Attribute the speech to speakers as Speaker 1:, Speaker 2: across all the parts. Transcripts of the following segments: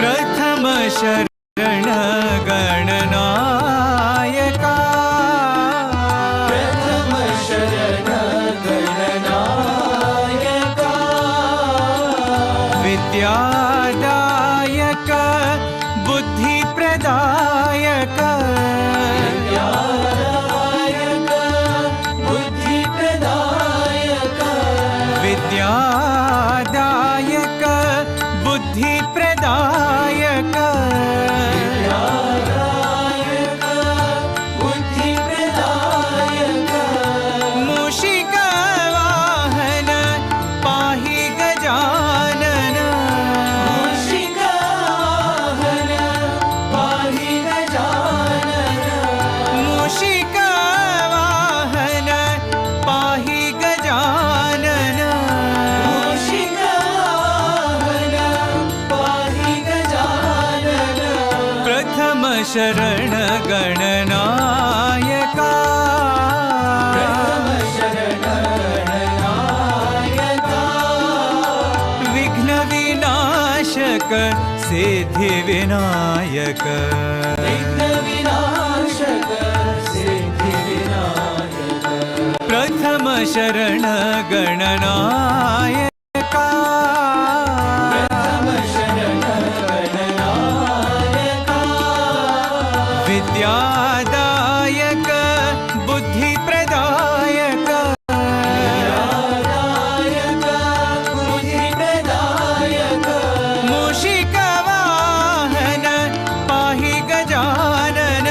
Speaker 1: प्रथम शरण गणनायका, प्रथम शरण गणनायका, विद्यादायक बुद्धि प्रदायक, विद्यादायक बुद्धि प्रदायक, विद्यादायक बुद्धि प्रदायक, विद्यादायक बुद्धि प्रदायक, मूषिक वाहन पाहि गजानन, मूषिक वाहन पाहि गजानन, मूषिक वाहन पाहि गजानन, मूषिक वाहन पाहि गजानन, प्रथम शरण गणनायका, प्रथम शरण गणनायका, विघ्न विनाशक सिद्धि विनायक, विघ्न विनाशक सिद्धि विनायक, प्रथम शरण गणनायका, प्रथम शरण गणनायका, विद्यादायक बुद्धि प्रदायक, विद्यादायक बुद्धि प्रदायक, मूषिक वाहन पाहि गजानन,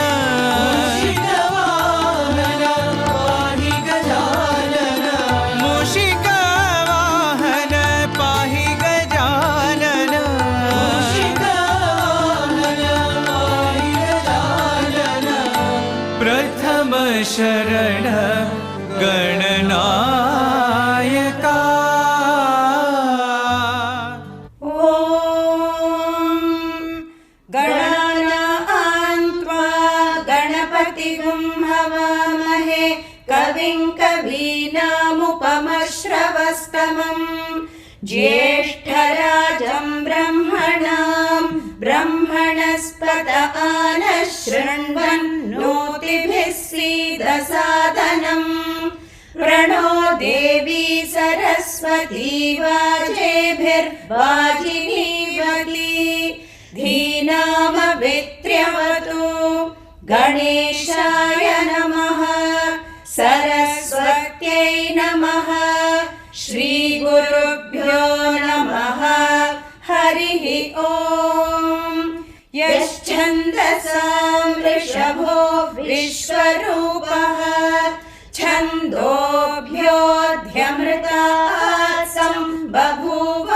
Speaker 1: मूषिक वाहन पाहि गजानन, मूषिक वाहन पाहि गजानन, मूषिक वाहन पाहि गजानन, प्रथम शरण गणनायका।
Speaker 2: गणानां त्वा गणपतिगुं हवामहे कविं कवीनामुपमश्रवस्तमम् ज्येष्ठराजं ब्रह्मणां ब्रह्मणस्पत आनः शृण्वन्नोतिभिः सीदसादनम् प्रणो देवी सरस्वती वाजेभिर्वाजिनीवती धीनामभित्र्यवतु गणेशाय नमः सरस्वत्यै नमः श्रीगुरुभ्यो नमः हरिः ॐ यश्छन्दसां वृषभो विश्वरूपः छन्दोभ्योऽध्यमृतात् सम्बभूव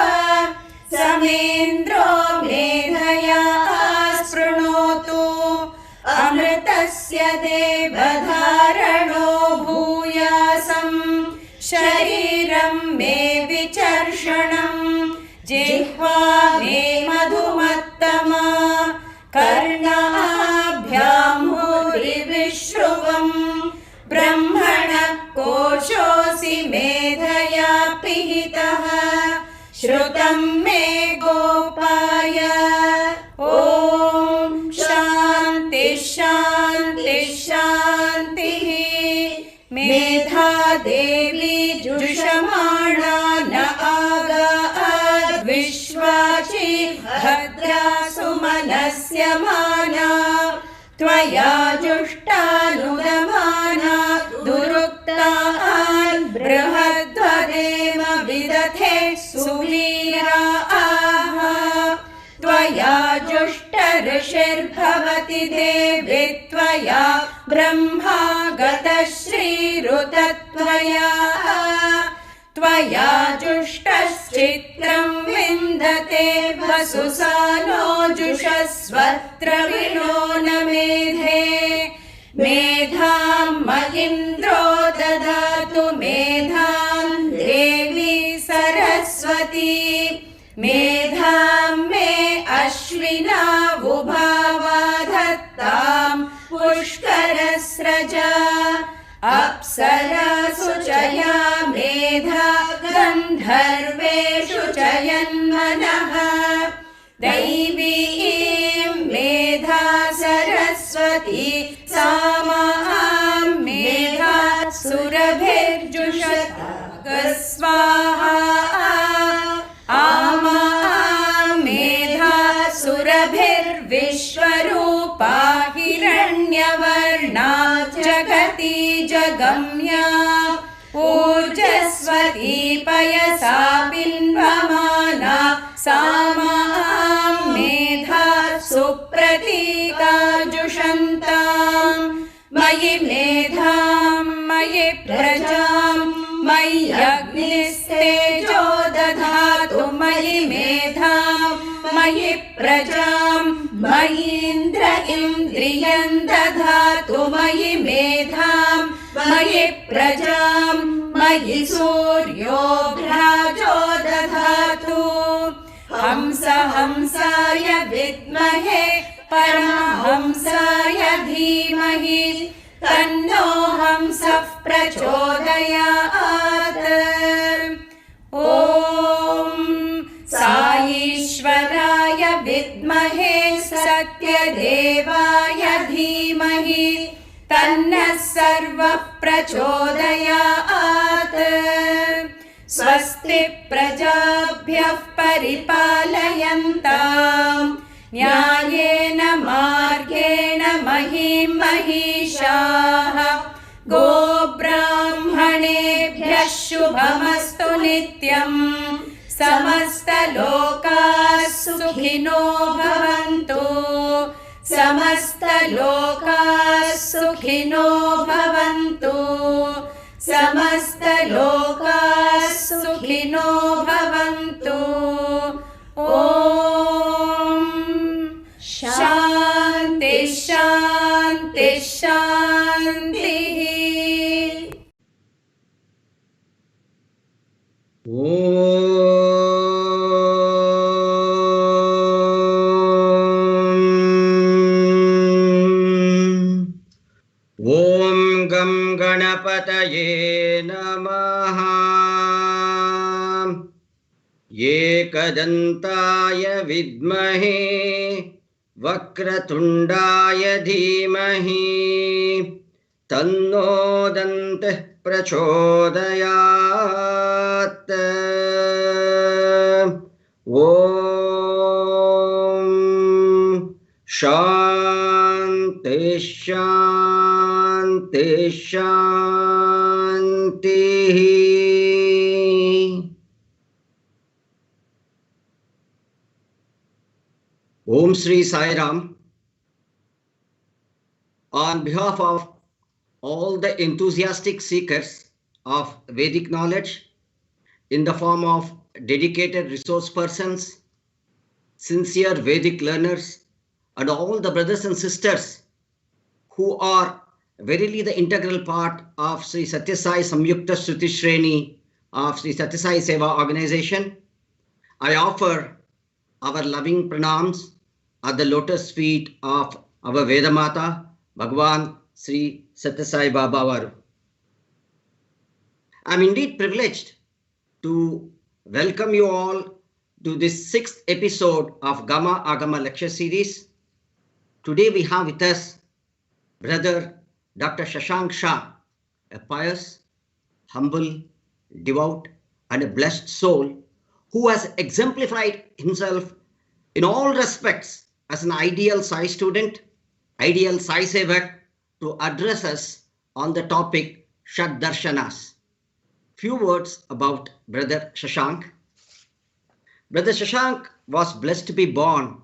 Speaker 2: समेन्द्रो मेधया शृणोतु अमृतस्य देवधारणो भूयासम् शरीरं मे विचर्षणम् जिह्वा मे मधुमत्तमा कर्णाभ्यां भूरिविश्रुवम् ब्रह्मणः कोशोऽसि मेधया पिहितः श्रुतं मे गोपाय ॐ शान्ति शान्ति शान्तिः मेधा देवी जुषमाणा न आगाद् विश्वाची भद्रा सुमनस्य माना त्वया जुष्टानुगमाना दुरुक्तान् बृहद्वदेव विदथे सुवीराः त्वया जुष्टऋषिर्भवति देवी त्वया ब्रह्मा गतश्रीरुतत्वया त्वया जुष्टश्चित्रं विन्दते वसुसानो जुषस्वत्र विनो न मेधे मेधां महीन्द्रो ददातु मेधां देवी सरस्वती मेधां मे अश्विना वुभावा धत्तां पुष्करस्रजा अप्सरासु च या मेधा गन्धर्वयक्षगन्धर्वाः गान्धर्वेषु च यन्मनः दैवीं मेधा सरस्वती सा मां मेधा सुरभिर्जुषता स्वाहा आमा मेधा सुरभिर्विश्वरूपा हिरण्यवर्णा जगति जगम्या ऊर्जस्वती पयसा बिन्वमाना सा मां मेधा सुप्रतीकाजुषन्ताम् मयि मेधां मयि प्रजां मयि अग्निस्तेजो दधातु मयि मेधां मयि प्रजां मयि इन्द्र इन्द्रियं दधातु मयि मेधां मयि प्रजां मयि सूर्यो भ्राजो दधातु हंसाय विद्महे परमहंसाय धीमहि तन्नो हंसः प्रचोदयात् ॐ साईश्वराय विद्महे सत्यदेवाय धीमहि तन्नः सर्वः प्रचोदयात् स्वस्ति प्रजाभ्यः परिपालयन्ताम् न्यायेन मार्गेण महीं महिषाः गोब्राह्मणेभ्यः शुभमस्तु नित्यम् समस्तलोकाः सुखिनो भवन्तु समस्तलोकाः सुखिनो भवन्तु समस्तलोकाः सुखिनो भवन्तु ॐ शान्ति शान्ति शान्तिः
Speaker 3: ॐ गं गणपतये नमः एकदन्ताय विद्महे वक्रतुण्डाय धीमहि तन्नो दन्तः प्रचोदयात् ॐ शान्ति शान्ति शान्तिः। Om Shri Sai Ram. On behalf of all the enthusiastic seekers of Vedic knowledge in the form of dedicated resource persons, sincere Vedic learners, and all the brothers and sisters who are verily the integral part of Sri Sathya Sai Samyukta Shruti Shreni of Sri Sathya Sai Seva organization, I offer our loving pranams at the lotus feet of our Veda Mata, Bhagawan Sri Sathya Sai Baba Varu. I am indeed privileged to welcome you all to this 6th episode of Gama Agama lecture series. Today we have with us Brother Dr. Shashank Shah, a pious, humble, devout, and a blessed soul who has exemplified himself in all respects as an ideal Sai student, ideal Sai Sevak, to address us on the topic Shad Darshanas. Few words about Brother Shashank. Brother Shashank was blessed to be born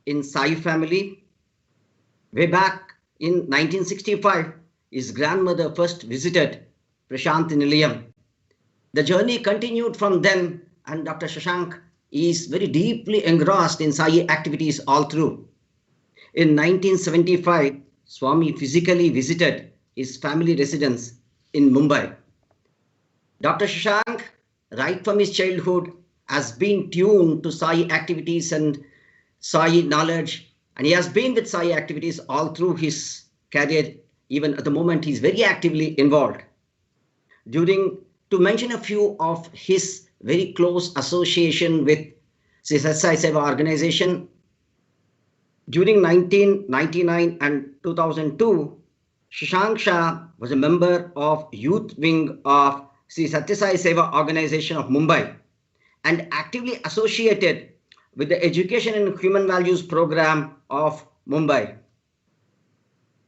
Speaker 3: in Sai family. Way back in 1965, his grandmother first visited Prashanti Nilayam. The journey continued from then, and Dr. Shashank is very deeply engrossed in Sai activities all through. In 1975, Swami physically visited his family residence in Mumbai. Dr. Shashank, right from his childhood, has been tuned to Sai activities and Sai knowledge, and he has been with Sai activities all through his career. Even at the moment, he is very actively involved. To mention a few of his very close association with Sri Sathya Seva organization. During 1999 and 2002, Shashank Shah was a member of youth wing of Sri Sathya Sai Seva organization of Mumbai and actively associated with the Education and Human Values program of Mumbai.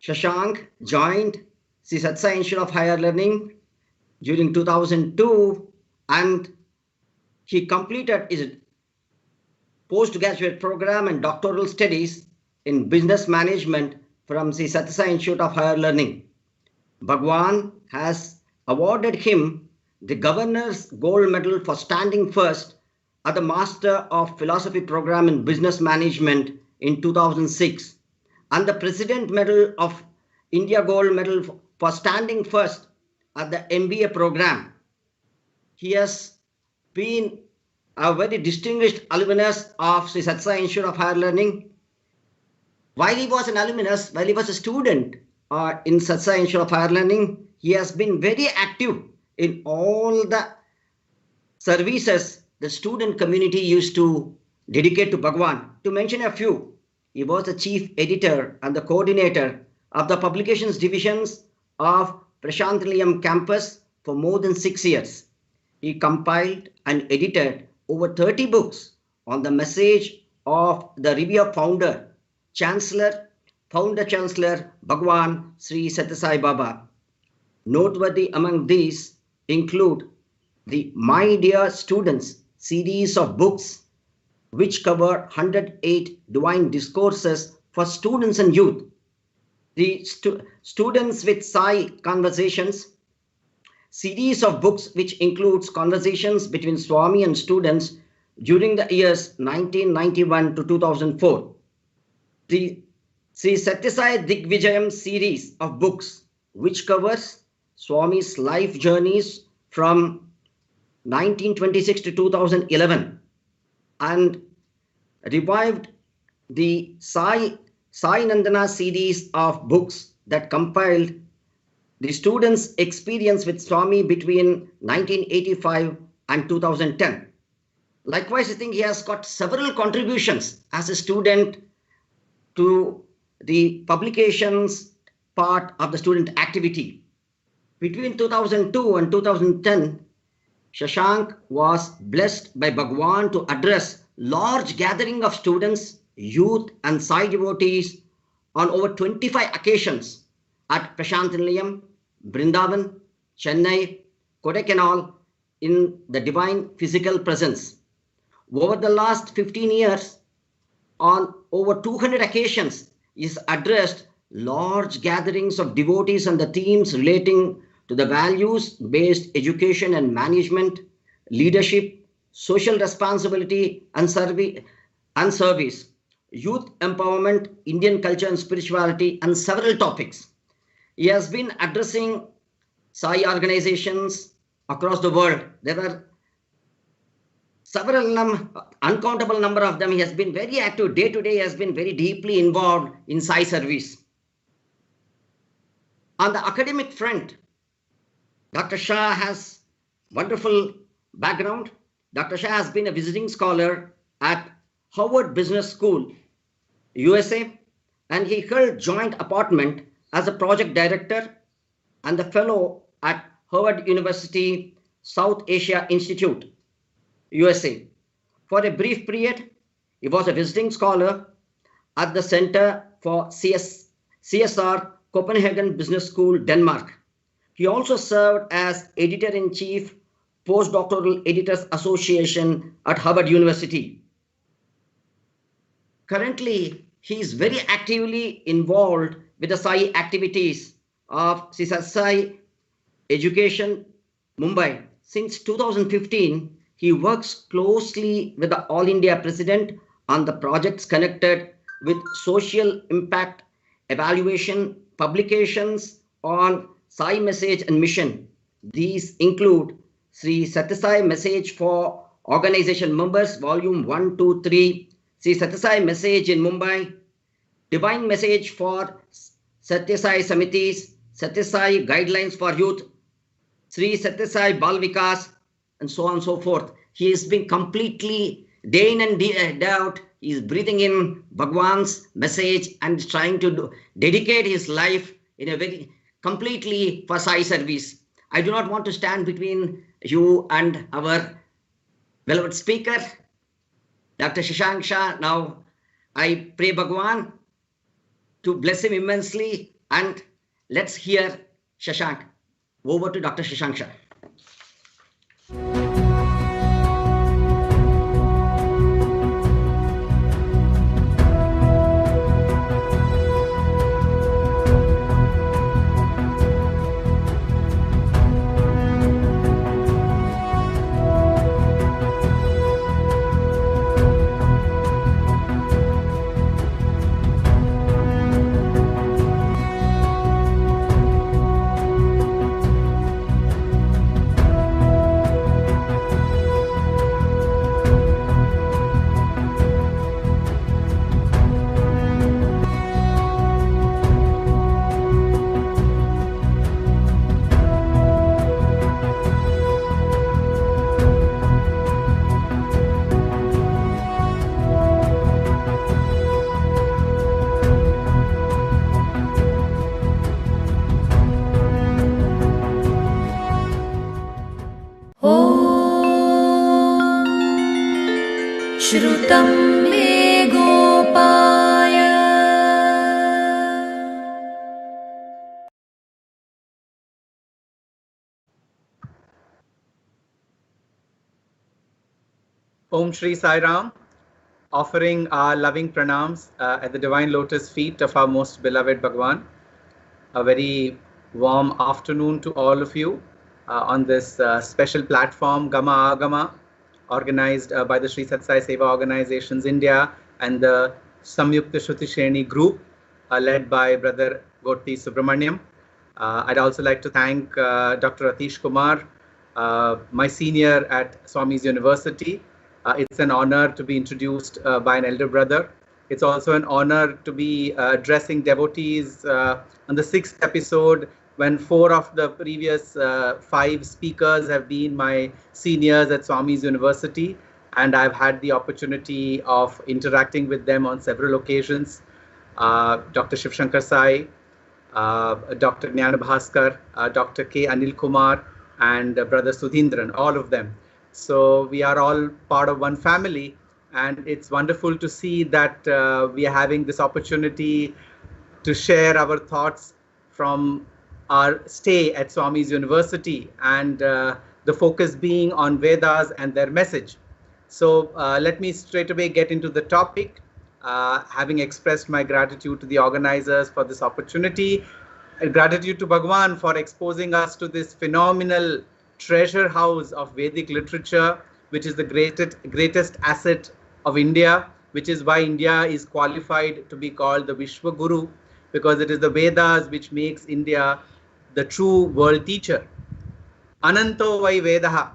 Speaker 3: Shashank joined Sri Sathya Institute of Higher Learning during 2002 and he completed his postgraduate program and doctoral studies in business management from Sri Sathya Institute of Higher Learning. Bhagawan has awarded him the Governor's Gold Medal for standing first at the Master of Philosophy program in business management in 2006 and the President Medal of India Gold Medal for standing first at the MBA program. He has been a very distinguished alumnus of Sri Sathya Institute of Higher Learning. While he was an alumnus, while he was a student in Sathya Institute of Higher Learning, he has been very active in all the services the student community used to dedicate to Bhagawan. To mention a few, he was the chief editor and the coordinator of the publications divisions of Prashanthalayam campus for more than 6 years. He compiled and edited over 30 books on the message of the revered founder, Founder Chancellor Bhagawan Sri Sathya Sai Baba. Noteworthy among these include the My Dear Students series of books, which cover 108 divine discourses for students and youth. The Students with Sai Conversations series of books, which includes conversations between Swami and students during the years 1991 to 2004. The Sri Sathya Sai Digvijayam series of books, which covers Swami's life journeys from 1926 to 2011 and revived the Sai Nandana series of books that compiled the students' experience with Swami between 1985 and 2010. Likewise, I think he has got several contributions as a student to the publications part of the student activity. Between 2002 and 2010, Shashank was blessed by Bhagawan to address large gathering of students, youth and Sai devotees on over 25 occasions at Prashanthalayam, Brindavan, Chennai, Kodaikanal in the divine physical presence. Over the last 15 years, on over 200 occasions, is addressed large gatherings of devotees on the themes relating to the values-based education and management, leadership, social responsibility and service, youth empowerment, Indian culture and spirituality, and several topics. He has been addressing Sai organizations across the world. There are several uncountable number of them. He has been very active day to day, has been very deeply involved in Sai service. On the academic front, Dr. Shah has wonderful background. Dr. Shah has been a visiting scholar at Harvard Business School, USA, and he held joint appointment as a project director and the fellow at Harvard University South Asia Institute, USA. For a brief period, he was a visiting scholar at the Center for CSR Copenhagen Business School, Denmark. He also served as editor-in-chief, Postdoctoral Editors Association at Harvard University. Currently, he is very actively involved with the Sai activities of Sri Sathya Sai Education, Mumbai. Since 2015, he works closely with the All India President on the projects connected with social impact evaluation, publications on Sai Message and Mission. These include Sri Sathya Sai Message for Organization Members, Volume 1, 2, 3, Sri Sathya Sai Message in Mumbai, Divine Message for Sathya Sai Samitis, Sathya Sai Guidelines for Youth, Sri Sathya Sai Bal Vikas, and so on and so forth. he is being completely day in and day out. He is breathing in Bhagawan's message and trying to dedicate his life in a very completely for Sai service. I do not want to stand between you and our beloved speaker, Dr. Shashank Shah. Now I pray Bhagawan to bless him immensely, and let's hear Shashank. Over to Dr. Shashank Shah.
Speaker 2: श्रुतं मे गोपाय
Speaker 1: Om Shri Sai Ram, offering our loving pranams at the divine lotus feet of our most beloved Bhagawan. A very warm afternoon to all of you on this special platform, Gama Agama, organized by the Sri Sathya Seva Organizations India and the Samyukta Shruti Shreni group led by Brother Goti Subramaniam. I'd also like to thank Dr. Atish Kumar, my senior at Swami's University. It's an honor to be introduced by an elder brother. It's also an honor to be addressing devotees on the 6th episode, when 4 of the previous 5 speakers have been my seniors at Swami's University, and I've had the opportunity of interacting with them on several occasions. Dr. Shashank Shah, Dr. Jnana Bhaskar, Dr. K. Anil Kumar, and Brother Sudhindran, all of them. So we are all part of one family, and it's wonderful to see that we are having this opportunity to share our thoughts from our stay at Swami's University, and the focus being on Vedas and their message. So let me straight away get into the topic, having expressed my gratitude to the organizers for this opportunity, and gratitude to Bhagawan for exposing us to this phenomenal treasure house of Vedic literature, which is the greatest asset of India, which is why India is qualified to be called the Vishwa Guru, because it is the Vedas which makes India the true world teacher. Ananto vai Vedaha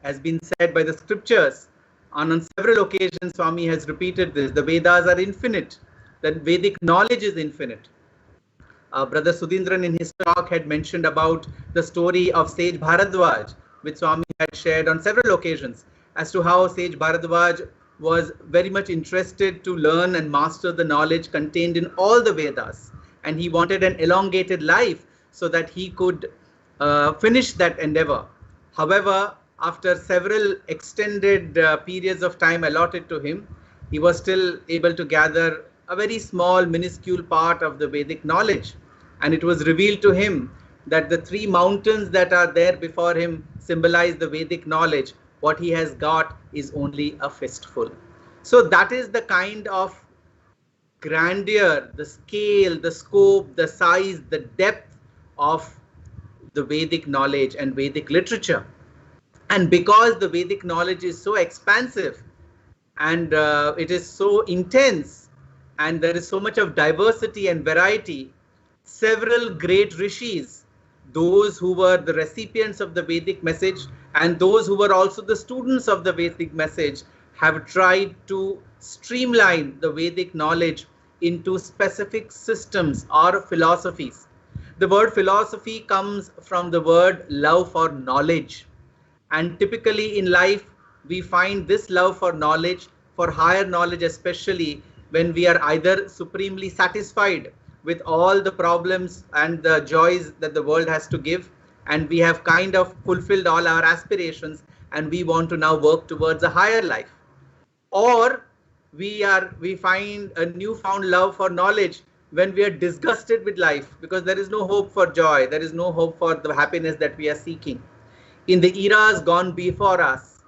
Speaker 1: has been said by the scriptures, and on several occasions Swami has repeated this. The Vedas are infinite, the Vedic knowledge is infinite. Brother Sudhindran in his talk had mentioned about the story of Sage Bharadwaj, which Swami had shared on several occasions, as to how Sage Bharadwaj was very much interested to learn and master the knowledge contained in all the Vedas, and he wanted an elongated life so that he could finish that endeavor. However, after several extended periods of time allotted to him, he was still able to gather a very small, minuscule part of the Vedic knowledge. And it was revealed to him that the 3 mountains that are there before him symbolize the Vedic knowledge. What he has got is only a fistful. So that is the kind of grandeur, the scale, the scope, the size, the depth of the Vedic knowledge and Vedic literature. And because the Vedic knowledge is so expansive and it is so intense, and there is so much of diversity and variety, several great rishis, those who were the recipients of the Vedic message and those who were also the students of the Vedic message, have tried to streamline the Vedic knowledge into specific systems or philosophies. The word philosophy comes from the word love for knowledge. And typically in life, we find this love for knowledge, for higher knowledge, especially when we are either supremely satisfied with all the problems and the joys that the world has to give, and we have kind of fulfilled all our aspirations and we want to now work towards a higher life. Or we find a newfound love for knowledge when we are disgusted with life because there is no hope for joy, there is no hope for the happiness that we are seeking. In the eras gone before us,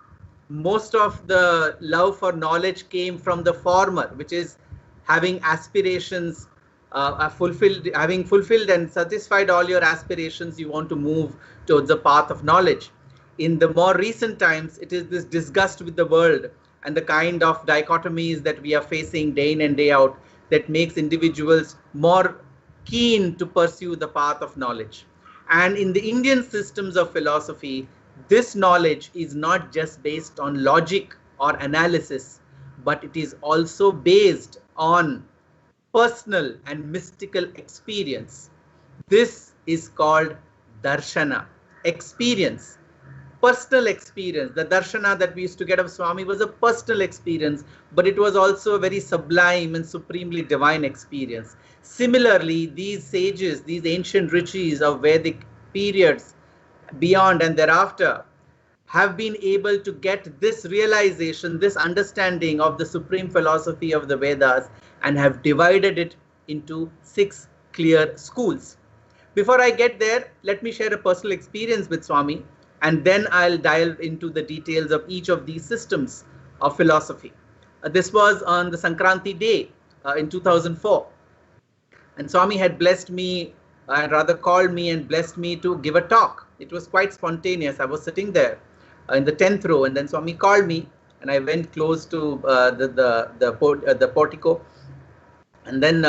Speaker 1: most of the love for knowledge came from the former, which is having aspirations having fulfilled and satisfied all your aspirations, you want to move towards the path of knowledge. In the more recent times, it is this disgust with the world and the kind of dichotomies that we are facing day in and day out that makes individuals more keen to pursue the path of knowledge. And in the Indian systems of philosophy, this knowledge is not just based on logic or analysis, but it is also based on personal and mystical experience. This is called darshana, experience, personal experience. The darshana that we used to get of Swami was a personal experience, but it was also a very sublime and supremely divine experience. Similarly, these sages, these ancient rishis of Vedic periods beyond and thereafter have been able to get this realization, this understanding of the supreme philosophy of the Vedas, and have divided it into 6 clear schools. Before I get there, let me share a personal experience with Swami, and then I'll dive into the details of each of these systems of philosophy. This was on the Sankranti day in 2004. And Swami had blessed me, rather called me and blessed me to give a talk. It was quite spontaneous. I was sitting there in the 10th row, and then Swami called me, and I went close to the portico. And then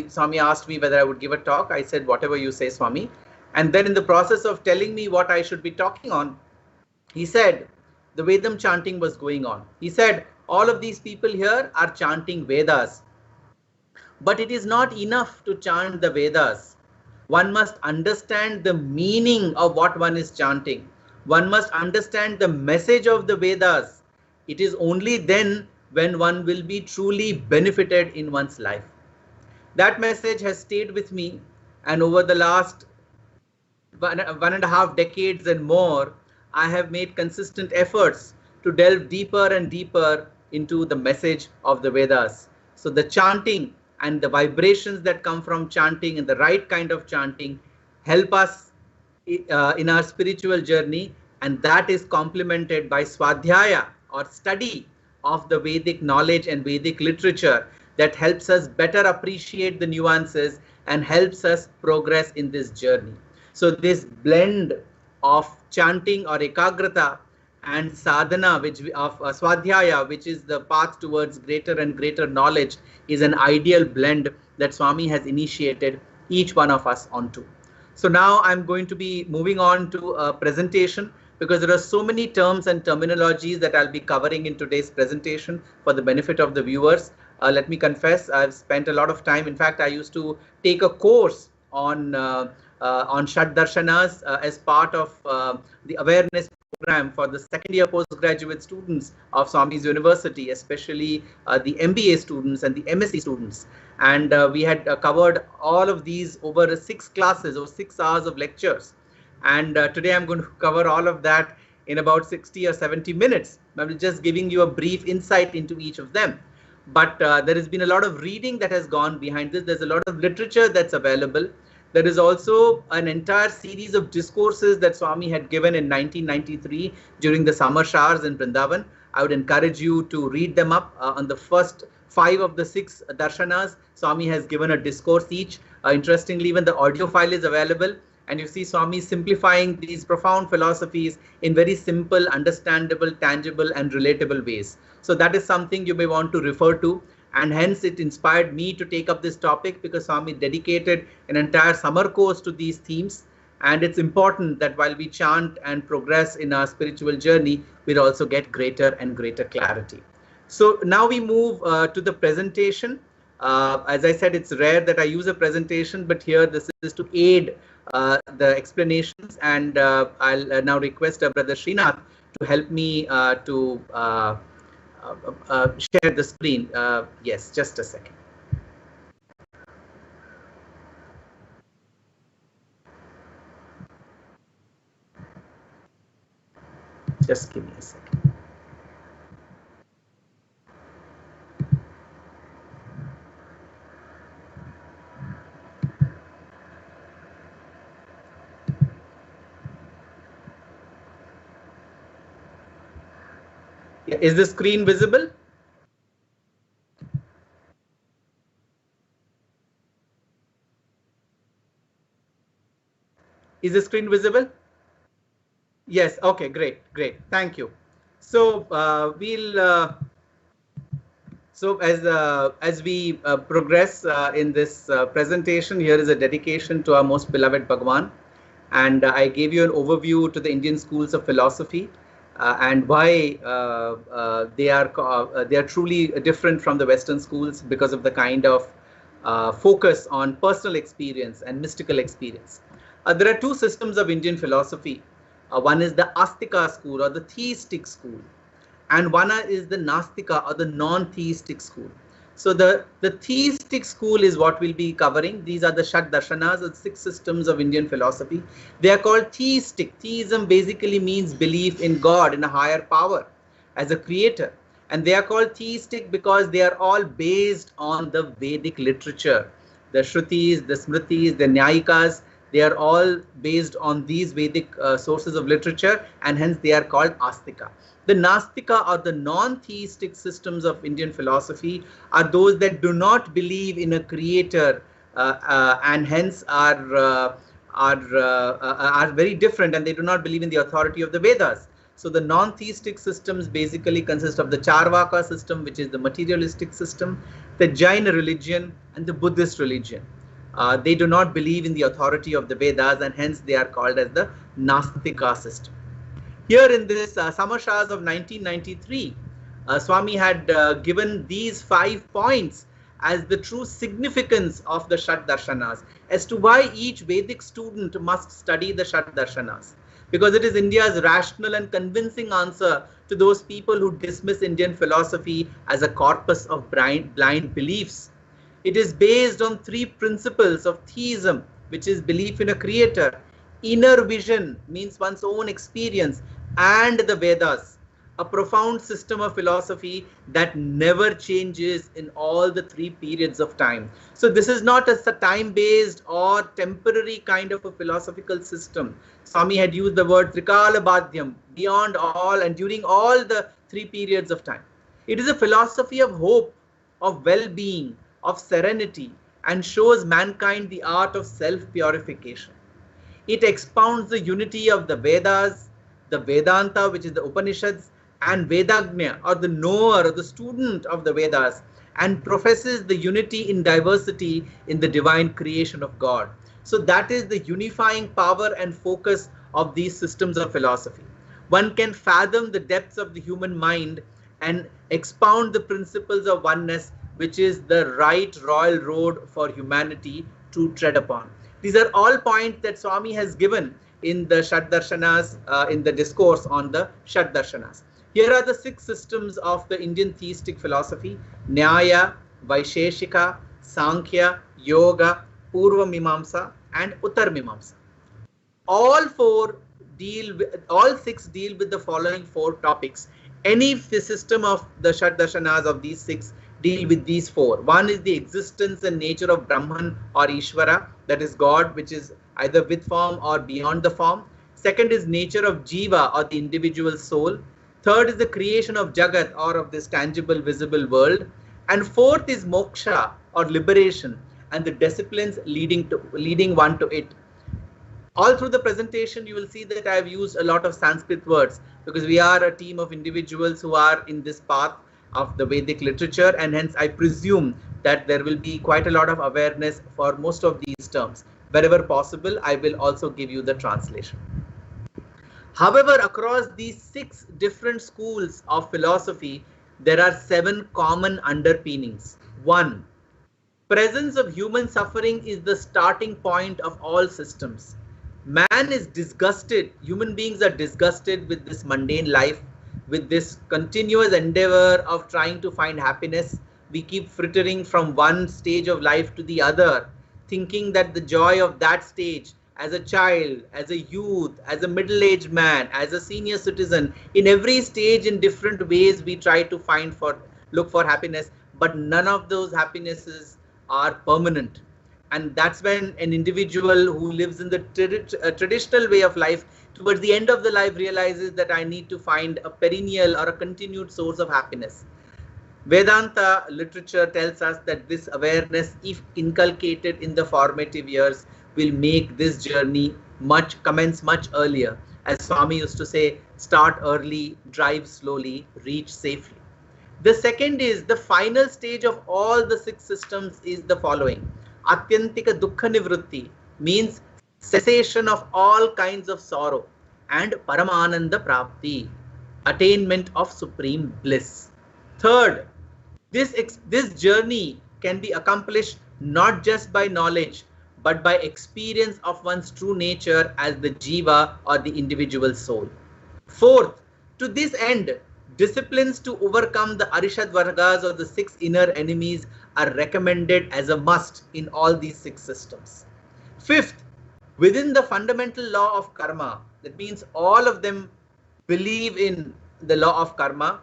Speaker 1: Swami asked me whether I would give a talk. I said, whatever you say, Swami. And then in the process of telling me what I should be talking on, he said, the Vedam chanting was going on. He said, all of these people here are chanting Vedas. But it is not enough to chant the Vedas. One must understand the meaning of what one is chanting. One must understand the message of the Vedas. It is only then when one will be truly benefited in one's life. That message has stayed with me, and over the last 1.5 decades and more, I have made consistent efforts to delve deeper and deeper into the message of the Vedas. So the chanting and the vibrations that come from chanting and the right kind of chanting help us in our spiritual journey, and that is complemented by swadhyaya or study of the Vedic knowledge and Vedic literature that helps us better appreciate the nuances and helps us progress in this journey. So this blend of chanting or ekagrata and sadhana of swadhyaya, which is the path towards greater and greater knowledge, is an ideal blend that Swami has initiated each one of us onto. So now I'm going to be moving on to a presentation because there are so many terms and terminologies that I'll be covering in today's presentation for the benefit of the viewers. Let me confess, I've spent a lot of time. In fact, I used to take a course on Shad Darshanas as part of the awareness program for the second year postgraduate students of Swami's University, especially the MBA students and the MSc students. And we had covered all of these over 6 classes or 6 hours of lectures. And today I'm going to cover all of that in about 60 or 70 minutes. I'm just giving you a brief insight into each of them. But there has been a lot of reading that has gone behind this. There's a lot of literature that's available. There is also an entire series of discourses that Swami had given in 1993 during the summer showers in Vrindavan. I would encourage you to read them up. On the first 5 of the 6 darshanas, Swami has given a discourse each. Interestingly, even the audio file is available. And you see Swami simplifying these profound philosophies in very simple, understandable, tangible, and relatable ways. So that is something you may want to refer to. And hence it inspired me to take up this topic because Swami dedicated an entire summer course to these themes. And it's important that while we chant and progress in our spiritual journey, we'll also get greater and greater clarity. So now we move to the presentation. As I said, it's rare that I use a presentation, but here this is to aid the explanations. And I'll now request Brother Srinath help me to share the screen. Yes, just a second. Just give me a second. Yeah, is the screen visible? Is the screen visible? Yes. Okay. Great. Great. Thank you. So as we progress in this presentation, here is a dedication to our most beloved Bhagawan, and I gave you an overview to the Indian schools of philosophy and why they are truly different from the Western schools because of the kind of focus on personal experience and mystical experience. There are two systems of Indian philosophy. One is the Astika school or the theistic school, and one is the Nastika or the non-theistic school. So the theistic school is what we'll be covering. These are the Shat Darshanas, the 6 systems of Indian philosophy. They are called theistic. Theism basically means belief in God, in a higher power, as a creator. And they are called theistic because they are all based on the Vedic literature. The Shrutis, the Smritis, the Nyayikas, they are all based on these Vedic sources of literature, and hence they are called Astika. The Nastika or the non-theistic systems of Indian philosophy are those that do not believe in a creator and hence are very different, and they do not believe in the authority of the Vedas. So the non-theistic systems basically consist of the Charvaka system, which is the materialistic system, the Jaina religion, and the Buddhist religion. They do not believe in the authority of the Vedas, and hence they are called as the Nastika system. Here in this Samashas of 1993, Swami had given these 5 points as the true significance of the Shat Darshanas, as to why each Vedic student must study the Shat Darshanas, because it is India's rational and convincing answer to those people who dismiss Indian philosophy as a corpus of blind beliefs. It is based on 3 principles of theism, which is belief in a creator, inner vision means one's own experience, and the Vedas, a profound system of philosophy that never changes in all the 3 periods of time. So this is not a time-based or temporary kind of a philosophical system. Swami had used the word Trikala Badhyam, beyond all and during all the 3 periods of time. It is a philosophy of hope, of well-being, of serenity, and shows mankind the art of self-purification. It expounds the unity of the Vedas, the Vedanta, which is the Upanishads, and Vedagnya, or the knower or the student of the Vedas, and professes the unity in diversity in the divine creation of God. So that is the unifying power and focus of these systems of philosophy. One can fathom the depths of the human mind and expound the principles of oneness, which is the right royal road for humanity to tread upon. These are all points that Swami has given in the Shat Darshanas, in the discourse on the Shat Darshanas. Here are the 6 systems of the Indian theistic philosophy: Nyaya, Vaisheshika, Sankhya, Yoga, Purva Mimamsa, and Uttar Mimamsa. All 6 deal with the following 4 topics. Any system of the Shat Darshanas of these 6 deal with these 4. One is the existence and nature of Brahman or Ishvara, that is God, which is either with form or beyond the form. Second is nature of Jiva, or the individual soul. Third is the creation of Jagat, or of this tangible, visible world. And fourth is moksha, or liberation, and the disciplines leading one to it. All through the presentation, you will see that I have used a lot of Sanskrit words, because we are a team of individuals who are in this path of the Vedic literature, and hence I presume that there will be quite a lot of awareness for most of these terms. Wherever possible, I will also give you the translation. However, across these 6 different schools of philosophy, there are 7 common underpinnings. 1. Presence of human suffering is the starting point of all systems. Man is disgusted, human beings are disgusted with this mundane life, with this continuous endeavor of trying to find happiness. We keep frittering from one stage of life to the other, thinking that the joy of that stage, as a child, as a youth, as a middle-aged man, as a senior citizen, in every stage, in different ways, we try to look for happiness, but none of those happinesses are permanent. And that's when an individual who lives in the traditional way of life, towards the end of the life, realizes that I need to find a perennial or a continued source of happiness. Vedanta literature tells us that this awareness, if inculcated in the formative years, will make this journey commence much earlier. As Swami used to say, start early, drive slowly, reach safely. The second is the final stage of all the 6 systems is the following. Atyantika dukkha nivrutti means cessation of all kinds of sorrow, and paramananda prapti, attainment of supreme bliss. Third, this journey can be accomplished not just by knowledge, but by experience of one's true nature as the jiva or the individual soul. Fourth, to this end, disciplines to overcome the Arishad Vargas or the 6 inner enemies are recommended as a must in all these 6 systems. Fifth, within the fundamental law of karma, that means all of them believe in the law of karma,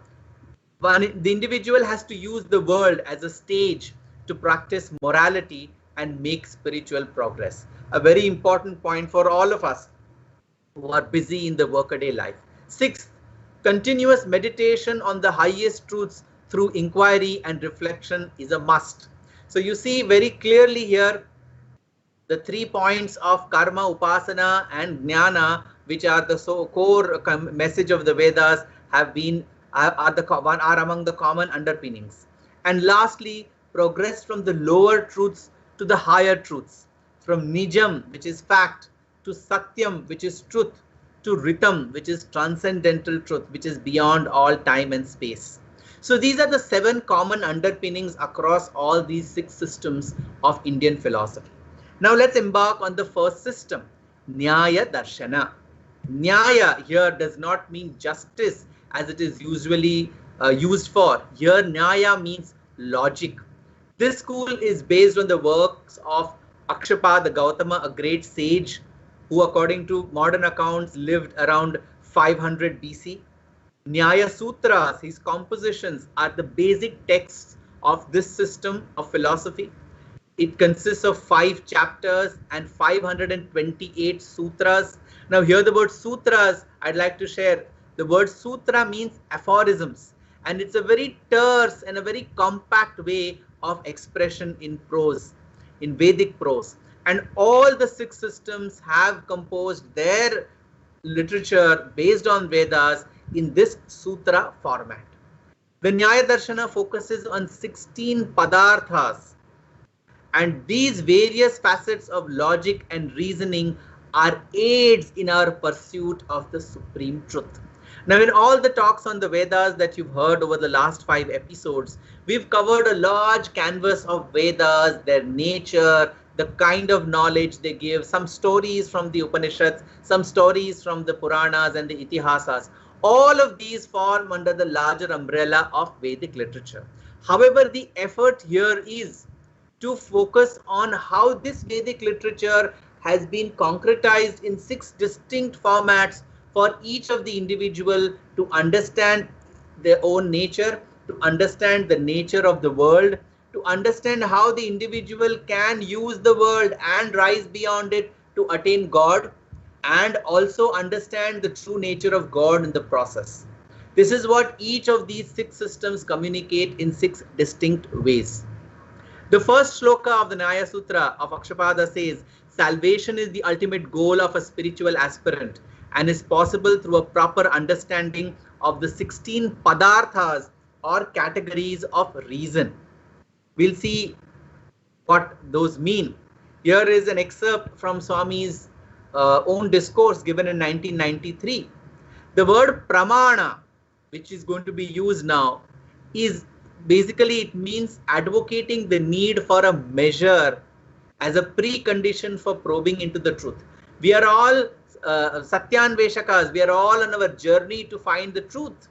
Speaker 1: the individual has to use the world as a stage to practice morality and make spiritual progress. A very important point for all of us who are busy in the workaday life. Sixth, continuous meditation on the highest truths through inquiry and reflection is a must. So you see very clearly here the 3 points of karma, upasana and jnana, which are the core message of the Vedas, are among the common underpinnings. And lastly, progress from the lower truths to the higher truths, from nijam, which is fact, to satyam, which is truth, to ritam, which is transcendental truth, which is beyond all time and space. So these are the 7 common underpinnings across all these 6 systems of Indian philosophy. Now let's embark on the first system, Nyaya Darshana. Nyaya here does not mean justice as it is usually used for. Here Nyaya means logic. This school is based on the works of Akshapada Gautama, a great sage who, according to modern accounts, lived around 500 BC. Nyaya Sutras, his compositions, are the basic texts of this system of philosophy. It consists of 5 chapters and 528 sutras. Now here the word sutras, I'd like to share. The word sutra means aphorisms, and it's a very terse and a very compact way of expression in prose, in Vedic prose. And all the 6 systems have composed their literature based on Vedas in this sutra format. The Nyaya Darshana focuses on 16 padarthas, and these various facets of logic and reasoning are aids in our pursuit of the supreme truth. Now, in all the talks on the Vedas that you've heard over the last 5 episodes, we've covered a large canvas of Vedas, their nature, the kind of knowledge they give, some stories from the Upanishads, some stories from the Puranas and the Itihasas. All of these form under the larger umbrella of Vedic literature. However, the effort here is to focus on how this Vedic literature has been concretized in 6 distinct formats for each of the individual to understand their own nature, to understand the nature of the world, to understand how the individual can use the world and rise beyond it to attain God, and also understand the true nature of God in the process. This is what each of these 6 systems communicate in 6 distinct ways. The first shloka of the Nyaya Sutra of Akshapada says, salvation is the ultimate goal of a spiritual aspirant and is possible through a proper understanding of the 16 padarthas or categories of reason. We'll see what those mean. Here is an excerpt from Swami's own discourse given in 1993. The word pramana, which is going to be used now, is basically, it means advocating the need for a measure as a precondition for probing into the truth. We are all Satyanveshakas. We are all on our journey to find the truth.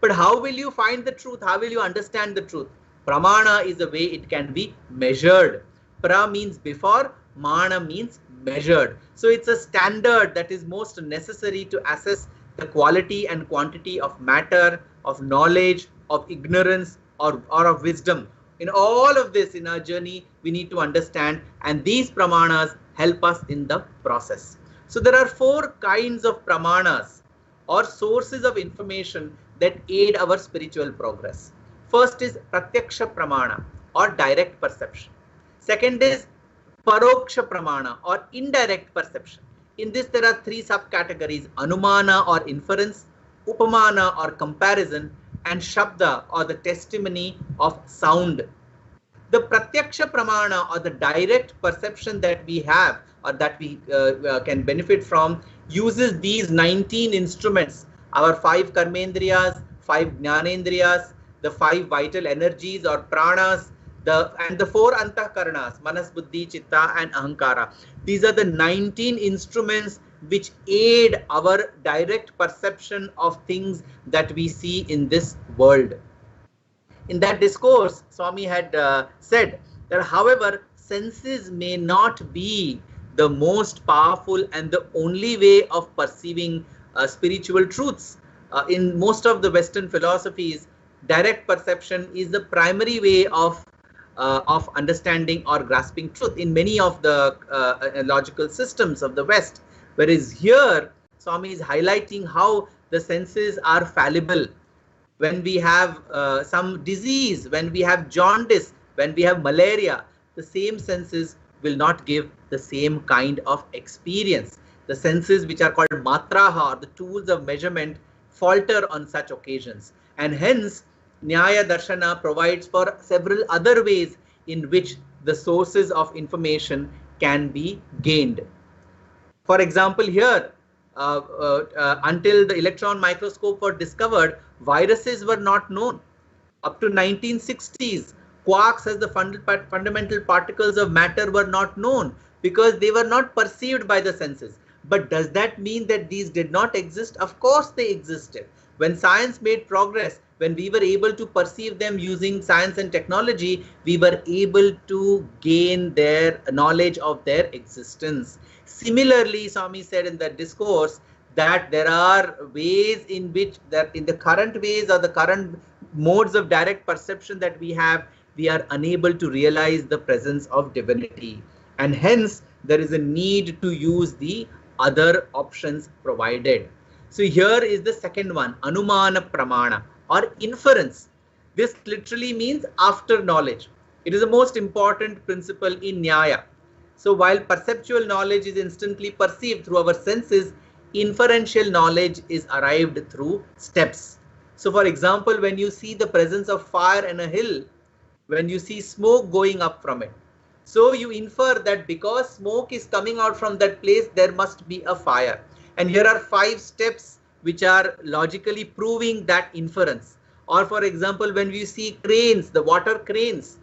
Speaker 1: But how will you find the truth? How will you understand the truth? Pramana is a way it can be measured. Pra means before, mana means measured. So it's a standard that is most necessary to assess the quality and quantity of matter, of knowledge, of ignorance, or of wisdom. In all of this, in our journey, we need to understand, and these pramanas help us in the process. So there are 4 kinds of pramanas or sources of information that aid our spiritual progress. First is pratyaksha pramana or direct perception. Second is paroksha pramana or indirect perception. In this there are 3 subcategories: anumana or inference, upamana or comparison, and shabda or the testimony of sound. The pratyaksha pramana or the direct perception that we have or that we can benefit from uses these 19 instruments, our 5 karmendriyas, 5 jnanendriyas, the 5 vital energies or pranas, and the 4 antahkaranas, manas, buddhi, chitta and ahankara. These are the 19 instruments which aid our direct perception of things that we see in this world. In that discourse, Swami had said that, however, senses may not be the most powerful and the only way of perceiving spiritual truths. In most of the Western philosophies, direct perception is the primary way of understanding or grasping truth in many of the logical systems of the West. Whereas here, Swami is highlighting how the senses are fallible. When we have some disease, when we have jaundice, when we have malaria, the same senses will not give the same kind of experience. The senses which are called matraha, or the tools of measurement, falter on such occasions. And hence, Nyaya Darshana provides for several other ways in which the sources of information can be gained. For example, here, until the electron microscope was discovered, viruses were not known. Up to 1960s, quarks as the fundamental particles of matter were not known because they were not perceived by the senses. But does that mean that these did not exist? Of course they existed. When science made progress, when we were able to perceive them using science and technology, we were able to gain their knowledge of their existence. Similarly, Swami said in that discourse that there are ways in which, that in the current ways or the current modes of direct perception that we have, we are unable to realize the presence of divinity. And hence, there is a need to use the other options provided. So here is the second one, anumana pramana or inference. This literally means after knowledge. It is the most important principle in Nyaya. So while perceptual knowledge is instantly perceived through our senses, inferential knowledge is arrived through steps. So for example, when you see the presence of fire in a hill, when you see smoke going up from it, so you infer that because smoke is coming out from that place, there must be a fire. And here are 5 steps which are logically proving that inference. Or for example, when we see cranes, the water cranes,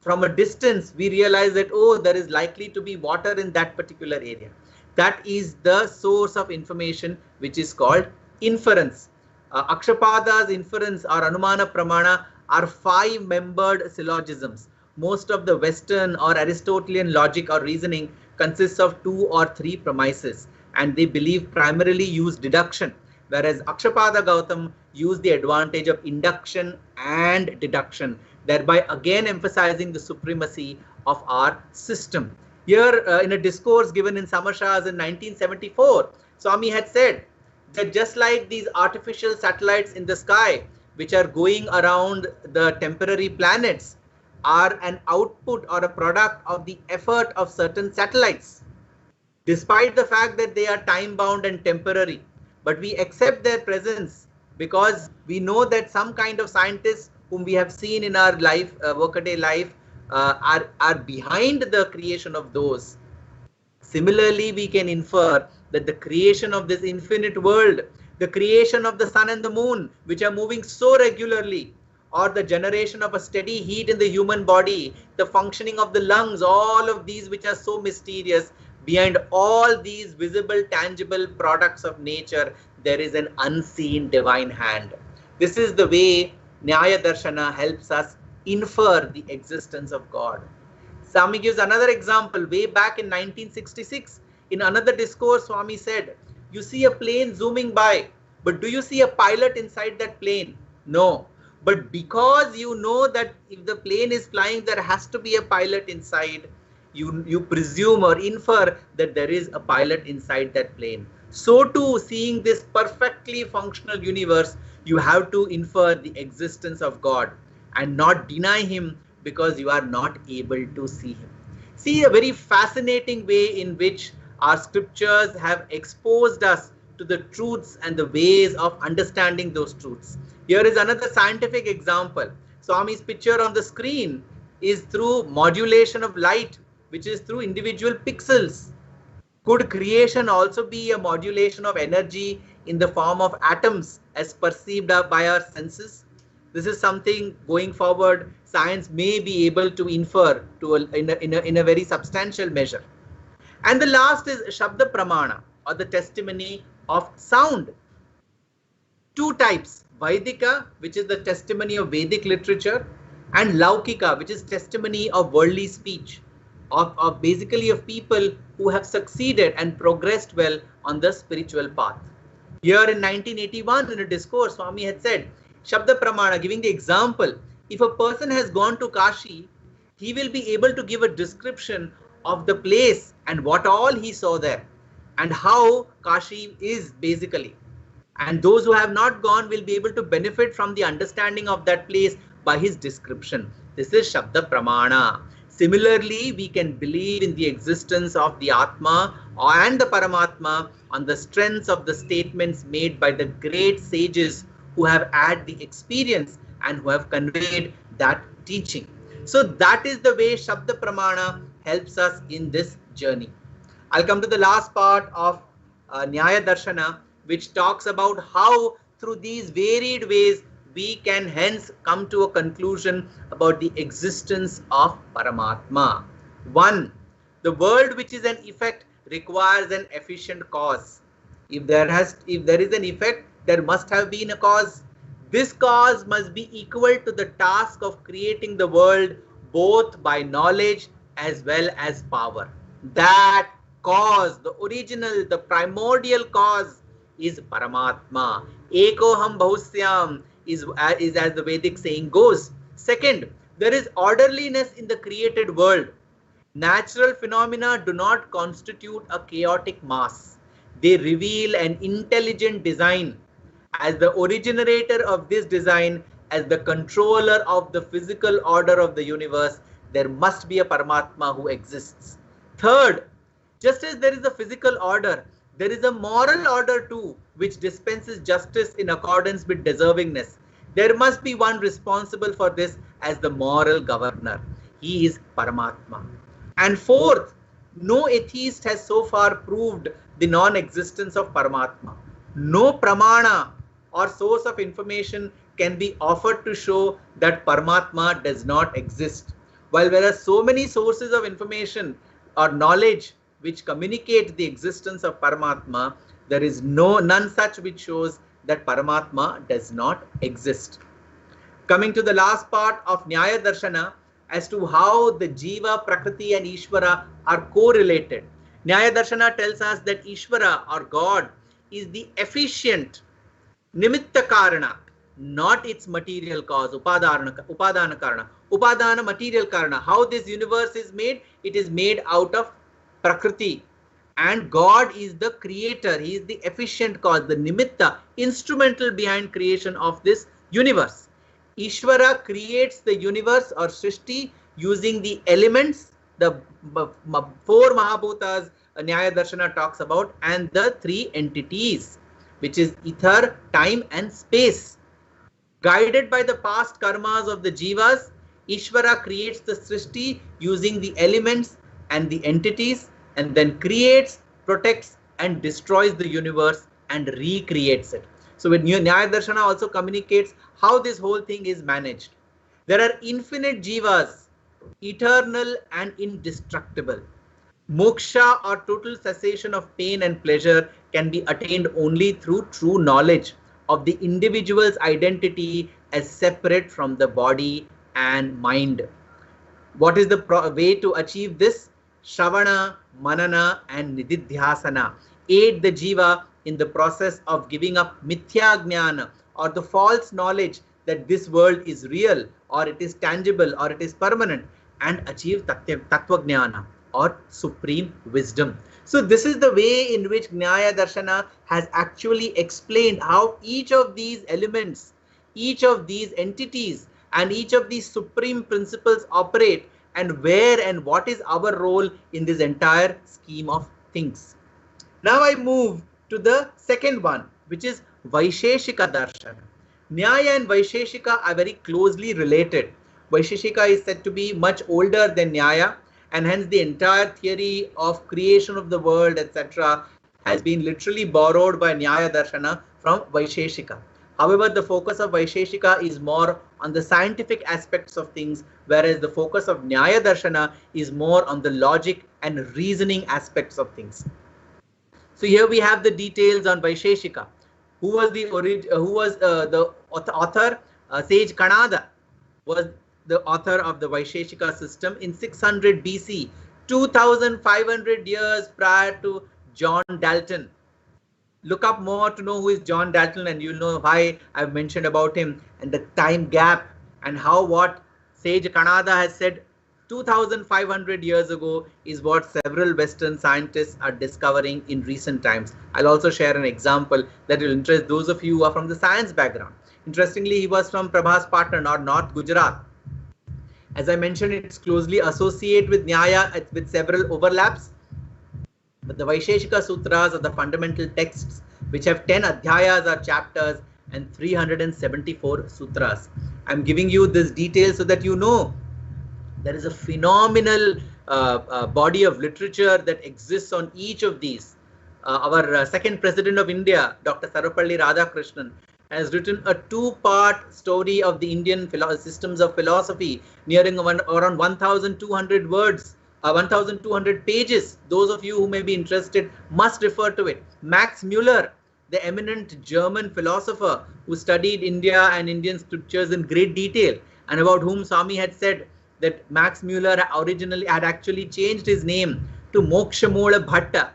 Speaker 1: from a distance, we realize that, oh, there is likely to be water in that particular area. That is the source of information which is called inference. Akshapada's inference or Anumana Pramana are 5-membered syllogisms. Most of the Western or Aristotelian logic or reasoning consists of 2 or 3 premises, and they believe primarily use deduction, whereas Akshapada Gautam used the advantage of induction and deduction, thereby again emphasizing the supremacy of our system. Here in a discourse given in Samashas in 1974, Swami had said that just like these artificial satellites in the sky, which are going around the temporary planets, are an output or a product of the effort of certain satellites, despite the fact that they are time bound and temporary. But we accept their presence because we know that some kind of scientists whom we have seen in our life, workaday life, are behind the creation of those. Similarly, we can infer that the creation of this infinite world, the creation of the sun and the moon, which are moving so regularly, or the generation of a steady heat in the human body, the functioning of the lungs, all of these which are so mysterious, Behind all these visible, tangible products of nature, there is an unseen divine hand. This is the way Nyaya Darshana helps us infer the existence of God. Swami gives another example way back in 1966. In another discourse, Swami said, you see a plane zooming by, but do you see a pilot inside that plane? No. But because you know that if the plane is flying, there has to be a pilot inside, you presume or infer that there is a pilot inside that plane. So too, seeing this perfectly functional universe, you have to infer the existence of God and not deny him because you are not able to see him. See a very fascinating way in which our scriptures have exposed us to the truths and the ways of understanding those truths. Here is another scientific example. Swami's picture on the screen is through modulation of light, which is through individual pixels. Could creation also be a modulation of energy in the form of atoms as perceived by our senses? This is something going forward science may be able to infer in a very substantial measure. And the last is Shabda Pramana, or the testimony of sound. Two types, Vaidika, which is the testimony of Vedic literature, and Laukika, which is testimony of worldly speech, of basically of people who have succeeded and progressed well on the spiritual path. Here in 1981, in a discourse, Swami had said, Shabda Pramana, giving the example, if a person has gone to Kashi, he will be able to give a description of the place and what all he saw there and how Kashi is basically. And those who have not gone will be able to benefit from the understanding of that place by his description. This is Shabda Pramana. Similarly, we can believe in the existence of the Atma and the Paramatma on the strengths of the statements made by the great sages who have had the experience and who have conveyed that teaching. So that is the way Shabda Pramana helps us in this journey. I'll come to the last part of Nyaya Darshana, which talks about how through these varied ways we can hence come to a conclusion about the existence of Paramatma. 1. The world which is an effect requires an efficient cause. If there is an effect, there must have been a cause. This cause must be equal to the task of creating the world both by knowledge as well as power. That cause, the original, the primordial cause is Paramatma. Ekoham Bahusyam is as the Vedic saying goes. Second, there is orderliness in the created world. Natural phenomena do not constitute a chaotic mass. They reveal an intelligent design. As the originator of this design, as the controller of the physical order of the universe, there must be a Paramatma who exists. Third, just as there is a physical order, there is a moral order too, which dispenses justice in accordance with deservingness. There must be one responsible for this as the moral governor. He is Paramatma. And fourth, no atheist has so far proved the non-existence of Paramatma. No pramana or source of information can be offered to show that Paramatma does not exist. While there are so many sources of information or knowledge which communicate the existence of Paramatma, there is none such which shows that Paramatma does not exist. Coming to the last part of Nyaya Darshana as to how the Jiva, Prakriti and Ishvara are correlated. Nyaya Darshana tells us that Ishvara or God is the efficient Nimitta Karana, not its material cause, Upadana Karana. Upadana, material Karana. How this universe is made? It is made out of Prakriti. And God is the creator. He is the efficient cause, the Nimitta, instrumental behind creation of this universe. Ishvara creates the universe or Srishti using the elements, the 4 Mahabhutas Nyaya Darshana talks about, and the 3 entities, which is ether, time and space. Guided by the past karmas of the jivas, Ishvara creates the Srishti using the elements and the entities, and then creates, protects and destroys the universe and recreates it. So when Nyaya Darshana also communicates how this whole thing is managed. There are infinite jivas, eternal and indestructible. Moksha, or total cessation of pain and pleasure, can be attained only through true knowledge of the individual's identity as separate from the body and mind. What is the way to achieve this? Shravana, Manana, and Nididhyasana aid the jiva in the process of giving up mithya jnana, or the false knowledge that this world is real, or it is tangible, or it is permanent, and achieve tattva jnana, or supreme wisdom. So this is the way in which Nyaya Darshana has actually explained how each of these elements, each of these entities, and each of these supreme principles operate, and where and what is our role in this entire scheme of things. Now I move to the second one, which is Vaisheshika Darshana. Nyaya and Vaisheshika are very closely related. Vaisheshika is said to be much older than Nyaya, and hence the entire theory of creation of the world, etc., has been literally borrowed by Nyaya Darshana from Vaisheshika. However, the focus of Vaisheshika is more on the scientific aspects of things, whereas the focus of Nyaya Darshana is more on the logic and reasoning aspects of things. So here we have the details on Vaisheshika. Who was the author? Sage Kanada was the author of the Vaisheshika system in 600 BC, 2500 years prior to John Dalton. Look up more to know who is John Dalton, and you'll know why I've mentioned about him, and the time gap, and how what Sage Kanada has said 2500 years ago is what several Western scientists are discovering in recent times. I'll also share an example that will interest those of you who are from the science background. Interestingly, he was from Prabhas Patan, or North Gujarat. As I mentioned, it's closely associated with Nyaya with several overlaps. But the Vaisheshika Sutras are the fundamental texts which have 10 adhyayas or chapters and 374 sutras. I'm giving you this detail so that you know there is a phenomenal body of literature that exists on each of these. Our second president of India, Dr. Sarvapalli Radhakrishnan, has written a 2-part story of the Indian systems of philosophy, nearing around 1,200 words. 1,200 pages. Those of you who may be interested must refer to it. Max Muller, the eminent German philosopher who studied India and Indian scriptures in great detail, and about whom Swami had said that Max Muller originally had actually changed his name to Mokshamola Bhatta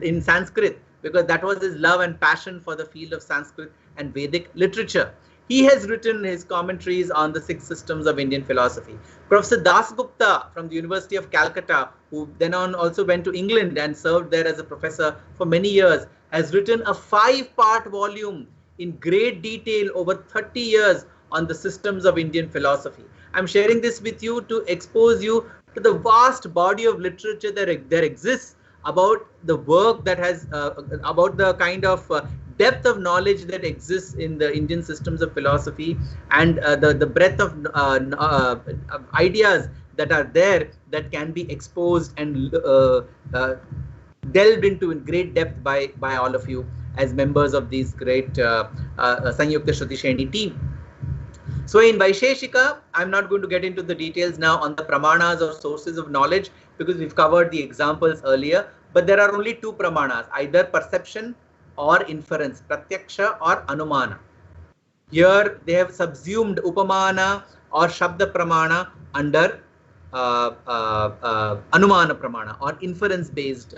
Speaker 1: in Sanskrit, because that was his love and passion for the field of Sanskrit and Vedic literature. He has written his commentaries on the 6 systems of Indian philosophy. Professor Dasgupta from the University of Calcutta, who then on also went to England and served there as a professor for many years, has written a 5-part volume in great detail over 30 years on the systems of Indian philosophy. I'm sharing this with you to expose you to the vast body of literature that there exists about the work that has, about the kind of depth of knowledge that exists in the Indian systems of philosophy, and the breadth of ideas that are there that can be exposed and delved into in great depth by all of you as members of these great Samyukta Shruti Shreni team. So in Vaisheshika, I'm not going to get into the details now on the pramanas or sources of knowledge, because we've covered the examples earlier, but there are only 2 pramanas, either perception or inference, pratyaksha or anumana. Here they have subsumed upamana or shabda pramana under anumana pramana, or inference based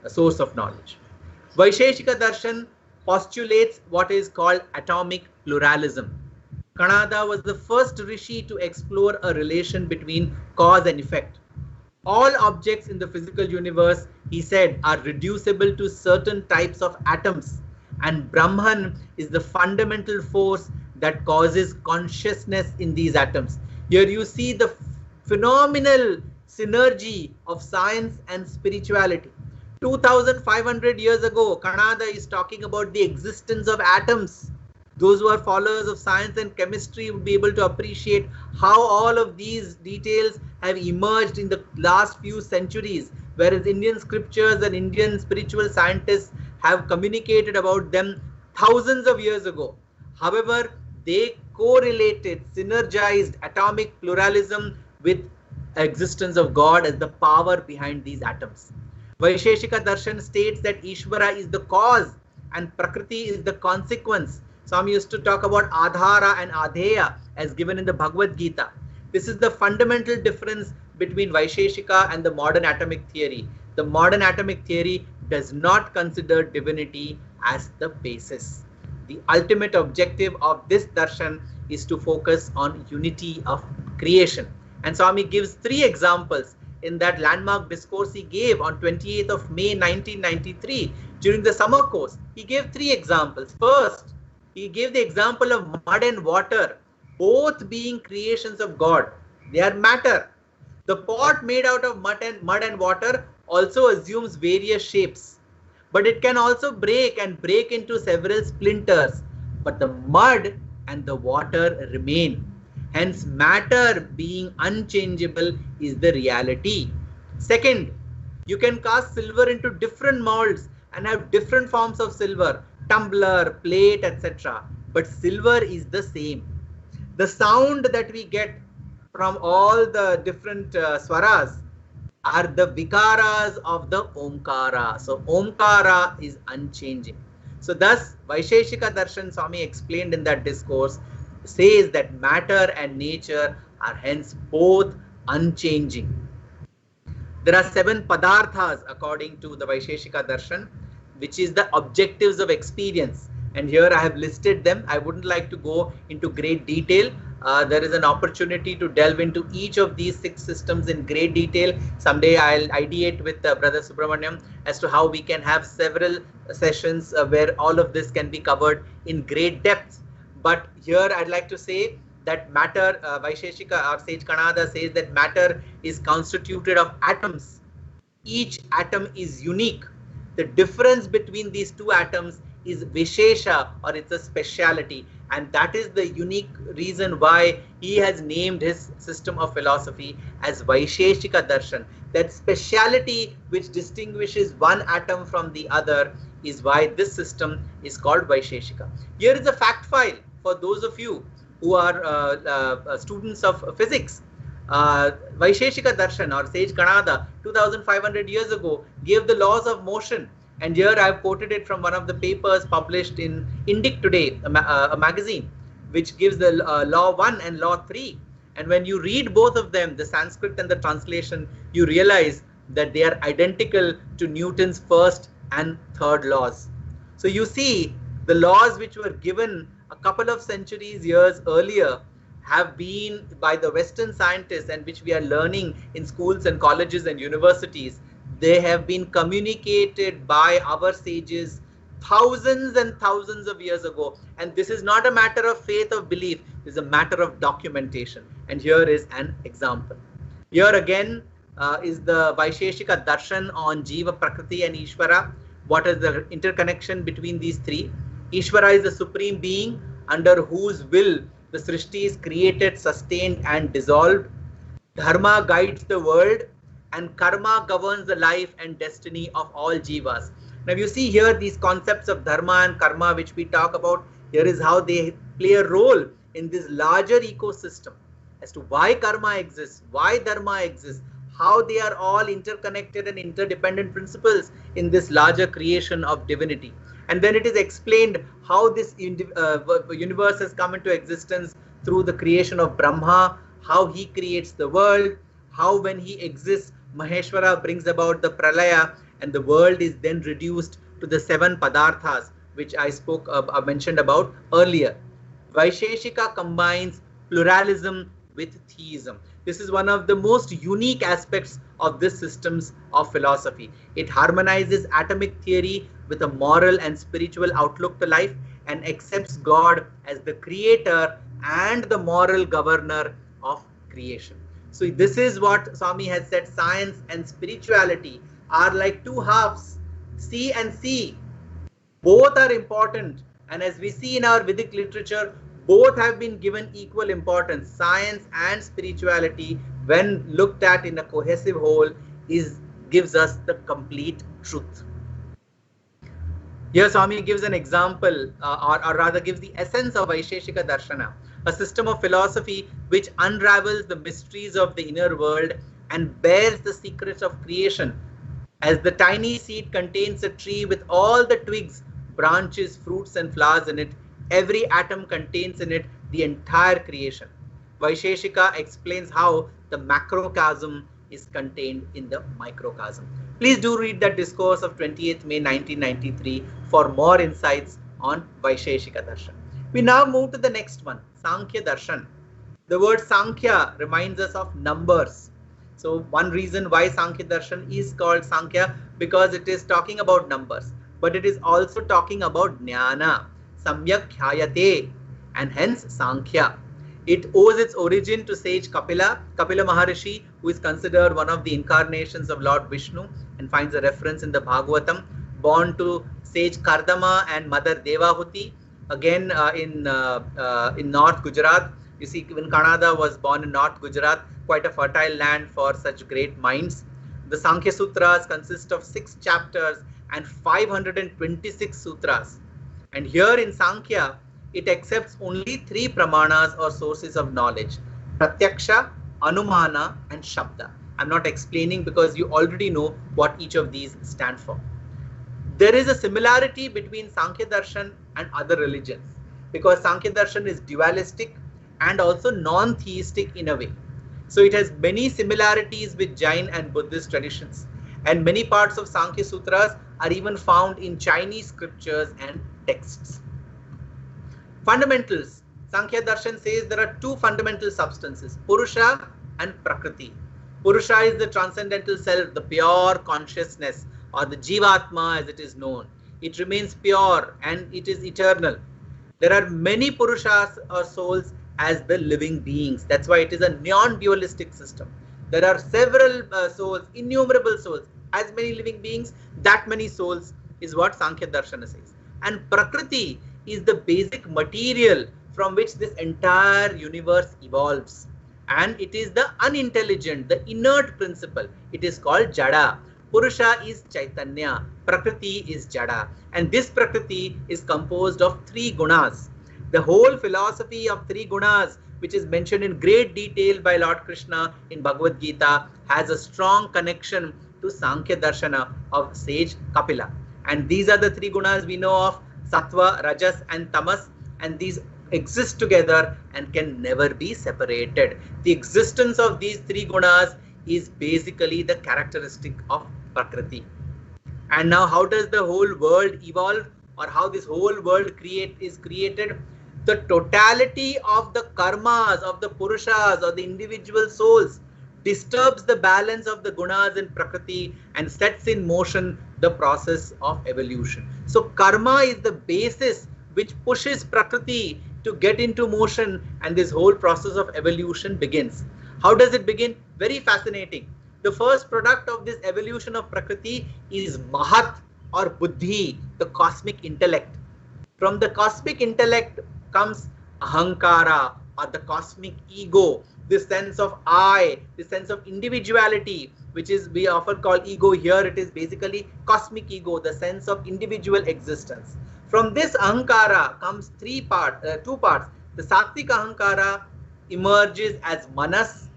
Speaker 1: source of knowledge. Vaisheshika darshan postulates what is called atomic pluralism. Kanada was the first rishi to explore a relation between cause and effect. All objects in the physical universe, he said, are reducible to certain types of atoms, and Brahman is the fundamental force that causes consciousness in these atoms. Here you see the phenomenal synergy of science and spirituality. 2,500 years ago, Kanada is talking about the existence of atoms. Those who are followers of science and chemistry will be able to appreciate how all of these details have emerged in the last few centuries, whereas Indian scriptures and Indian spiritual scientists have communicated about them thousands of years ago. However, they correlated, synergized atomic pluralism with existence of God as the power behind these atoms. Vaisheshika Darshan states that Ishvara is the cause and Prakriti is the consequence. Swami used to talk about Adhara and Adheya as given in the Bhagavad Gita. This is the fundamental difference between Vaisheshika and the modern atomic theory. The modern atomic theory does not consider divinity as the basis. The ultimate objective of this darshan is to focus on unity of creation. And Swami gives 3 examples in that landmark discourse he gave on 28th of May 1993 during the summer course. He gave 3 examples. First, he gave the example of mud and water, both being creations of God. They are matter. The pot made out of mud and water also assumes various shapes, but it can also break into several splinters. But the mud and the water remain. Hence, matter being unchangeable is the reality. Second, you can cast silver into different molds and have different forms of silver, tumbler, plate, etc. But silver is the same. The sound that we get from all the different swaras are the vikaras of the Omkara. So Omkara is unchanging. So thus Vaisheshika Darshan, Swami explained in that discourse, says that matter and nature are hence both unchanging. There are 7 padarthas according to the Vaisheshika Darshan, which is the objectives of experience. And here I have listed them. I wouldn't like to go into great detail. There is an opportunity to delve into each of these 6 systems in great detail. Someday I'll ideate with Brother Subramaniam as to how we can have several sessions where all of this can be covered in great depth. But here I'd like to say that matter, Vaisheshika or Sage Kanada says that matter is constituted of atoms. Each atom is unique. The difference between these 2 atoms is Vishesha, or it's a speciality. And that is the unique reason why he has named his system of philosophy as Vaisheshika Darshan. That speciality which distinguishes one atom from the other is why this system is called Vaisheshika. Here is a fact file for those of you who are students of physics. Vaisheshika Darshan or Sage Kanada 2500 years ago gave the laws of motion. And here I have quoted it from one of the papers published in Indic Today, a magazine, which gives the law 1 and law 3. And when you read both of them, the Sanskrit and the translation, you realize that they are identical to Newton's first and third laws. So you see, the laws which were given a couple of years earlier have been by the Western scientists and which we are learning in schools and colleges and universities. They have been communicated by our sages thousands and thousands of years ago. And this is not a matter of faith or belief. It is a matter of documentation. And here is an example. Here again is the Vaisheshika Darshan on Jiva, Prakriti and Ishvara. What is the interconnection between these 3? Ishvara is the supreme being under whose will the Srishti is created, sustained and dissolved. Dharma guides the world, and karma governs the life and destiny of all jivas. Now you see here these concepts of dharma and karma which we talk about. Here is how they play a role in this larger ecosystem as to why karma exists, why dharma exists, how they are all interconnected and interdependent principles in this larger creation of divinity. And then it is explained how this universe has come into existence through the creation of Brahma, how he creates the world, how when he exists, Maheshwara brings about the pralaya, and the world is then reduced to the 7 padarthas, which I mentioned about earlier. Vaisheshika combines pluralism with theism. This is one of the most unique aspects of this systems of philosophy. It harmonizes atomic theory with a moral and spiritual outlook to life and accepts God as the creator and the moral governor of creation. So this is what Swami has said, science and spirituality are like 2 halves, C and C. Both are important, and as we see in our Vedic literature, both have been given equal importance. Science and spirituality, when looked at in a cohesive whole, gives us the complete truth. Here Swami gives an example, or rather gives the essence of Vaisheshika Darshana. a system of philosophy which unravels the mysteries of the inner world and bears the secrets of creation. As the tiny seed contains a tree with all the twigs, branches, fruits and flowers in it, every atom contains in it the entire creation. Vaisheshika explains how the macrocosm is contained in the microcosm. Please do read that discourse of 28th May 1993 for more insights on Vaisheshika Darshan. We now move to the next one, Sankhya Darshan. The word Sankhya reminds us of numbers. So one reason why Sankhya Darshan is called Sankhya, because it is talking about numbers, but it is also talking about Jnana, Samyak Khyayate, and hence Sankhya. It owes its origin to sage Kapila Maharishi, who is considered one of the incarnations of Lord Vishnu and finds a reference in the Bhagavatam, born to sage Kardama and mother Devahuti, again in North Gujarat. You see, even Kanada was born in North Gujarat, quite a fertile land for such great minds. The Sankhya Sutras consist of 6 chapters and 526 sutras. And here in Sankhya, it accepts only 3 pramanas or sources of knowledge: Pratyaksha, Anumana and Shabda. I'm not explaining because you already know what each of these stand for. There is a similarity between Sankhya Darshan and other religions, because Sankhya Darshan is dualistic and also non-theistic in a way. So it has many similarities with Jain and Buddhist traditions, and many parts of Sankhya Sutras are even found in Chinese scriptures and texts. Fundamentals. Sankhya Darshan says there are 2 fundamental substances, Purusha and Prakriti. Purusha is the transcendental self, the pure consciousness, or the Jivatma as it is known. It remains pure and it is eternal. There are many Purushas or souls as the living beings. That's why it is a non-dualistic system. There are several souls, innumerable souls, as many living beings, that many souls is what Sankhya Darshana says. And Prakriti is the basic material from which this entire universe evolves. And it is the unintelligent, the inert principle. It is called Jada. Purusha is Chaitanya, Prakriti is Jada. And this Prakriti is composed of 3 gunas. The whole philosophy of 3 gunas, which is mentioned in great detail by Lord Krishna in Bhagavad Gita, has a strong connection to Sankhya Darshana of sage Kapila. And these are the 3 gunas we know of, Sattva, Rajas and Tamas, and these exist together and can never be separated. The existence of these 3 gunas is basically the characteristic of Prakriti. And now how does the whole world evolve, or how this whole world is created? The totality of the karmas of the Purushas or the individual souls disturbs the balance of the gunas in Prakriti and sets in motion the process of evolution. So karma is the basis which pushes Prakriti to get into motion, and this whole process of evolution begins. How does it begin? Very fascinating. The first product of this evolution of Prakriti is Mahat or Buddhi, the cosmic intellect. From the cosmic intellect comes Ahankara or the cosmic ego, this sense of I, this sense of individuality, which is we often call ego. Here it is basically cosmic ego, the sense of individual existence. From this Ahankara comes 2 parts. The Sattvic Ahankara emerges as Manas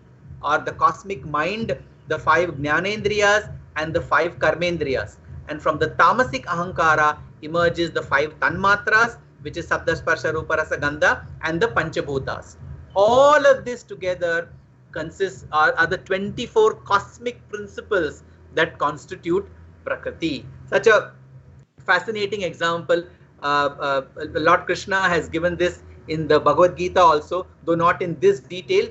Speaker 1: or the cosmic mind, the 5 Jnanendriyas and the 5 Karmendriyas. And from the Tamasic Ahankara emerges the 5 Tanmatras, which is Sabda, Sparsha, Rupa, Rasa, Gandha, and the Panchabhutas. All of this together consists are the 24 cosmic principles that constitute Prakriti. Such a fascinating example. Lord Krishna has given this in the Bhagavad Gita also, though not in this detail,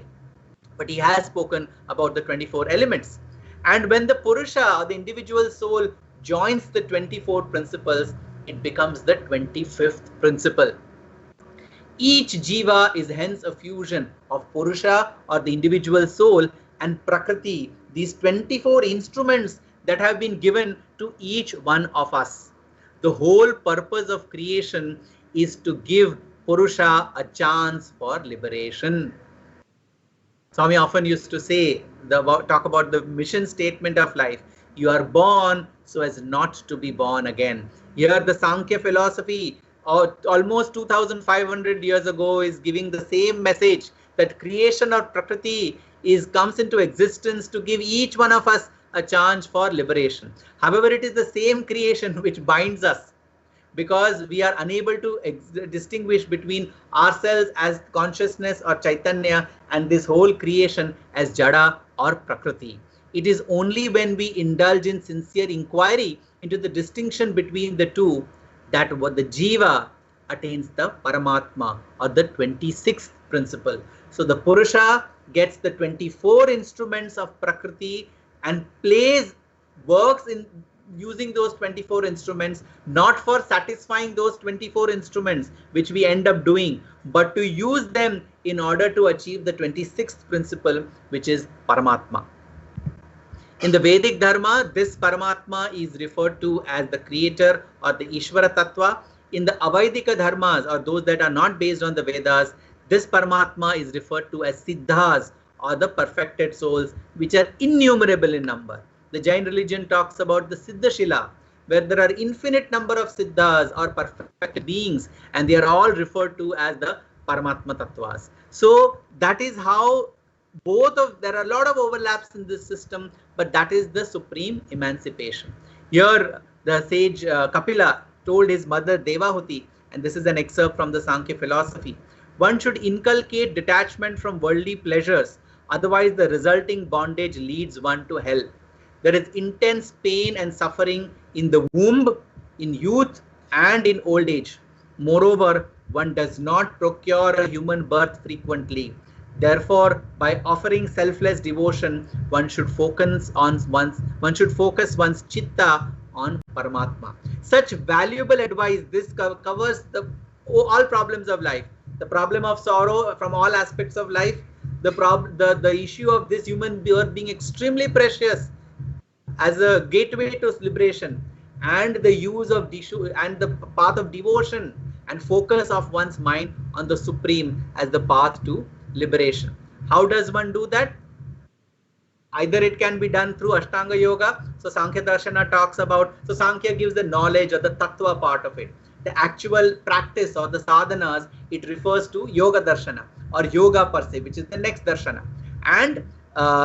Speaker 1: but he has spoken about the 24 elements. And when the Purusha or the individual soul joins the 24 principles, it becomes the 25th principle. Each jiva is hence a fusion of Purusha or the individual soul and Prakriti, these 24 instruments that have been given to each one of us. The whole purpose of creation is to give Purusha a chance for liberation. Swami often used to say, talk about the mission statement of life. You are born so as not to be born again. Here the Sankhya philosophy almost 2500 years ago is giving the same message that creation of Prakriti comes into existence to give each one of us a chance for liberation. However, it is the same creation which binds us, because we are unable to distinguish between ourselves as consciousness or Chaitanya and this whole creation as Jada or Prakriti. It is only when we indulge in sincere inquiry into the distinction between the two that what the Jiva attains the Paramatma, or the 26th principle. So the Purusha gets the 24 instruments of Prakriti and works in using those 24 instruments, not for satisfying those 24 instruments, which we end up doing, but to use them in order to achieve the 26th principle, which is Paramatma. In the Vedic Dharma, this Paramatma is referred to as the creator or the Ishvara Tattva. In the Avaidika Dharmas, or those that are not based on the Vedas, this Paramatma is referred to as Siddhas, or the perfected souls, which are innumerable in number. The Jain religion talks about the Siddhashila, where there are infinite number of Siddhas or perfect beings, and they are all referred to as the Paramatma Tattvas. So that is how there are a lot of overlaps in this system, but that is the supreme emancipation. Here the sage Kapila told his mother Devahuti, and this is an excerpt from the Sankhya philosophy, one should inculcate detachment from worldly pleasures, otherwise the resulting bondage leads one to hell. There is intense pain and suffering in the womb, in youth, and in old age. Moreover, one does not procure a human birth frequently. Therefore, by offering selfless devotion, one should focus one's chitta on Paramatma. Such valuable advice. This covers all problems of life. The problem of sorrow from all aspects of life. The issue of this human birth being extremely precious as a gateway to liberation, and the use of and the path of devotion and focus of one's mind on the Supreme as the path to liberation. How does one do that? Either it can be done through Ashtanga Yoga. So Sankhya Darshana talks about, so Sankhya gives the knowledge or the Tattva part of it. The actual practice or the sadhanas, it refers to Yoga Darshana or Yoga per se, which is the next Darshana. And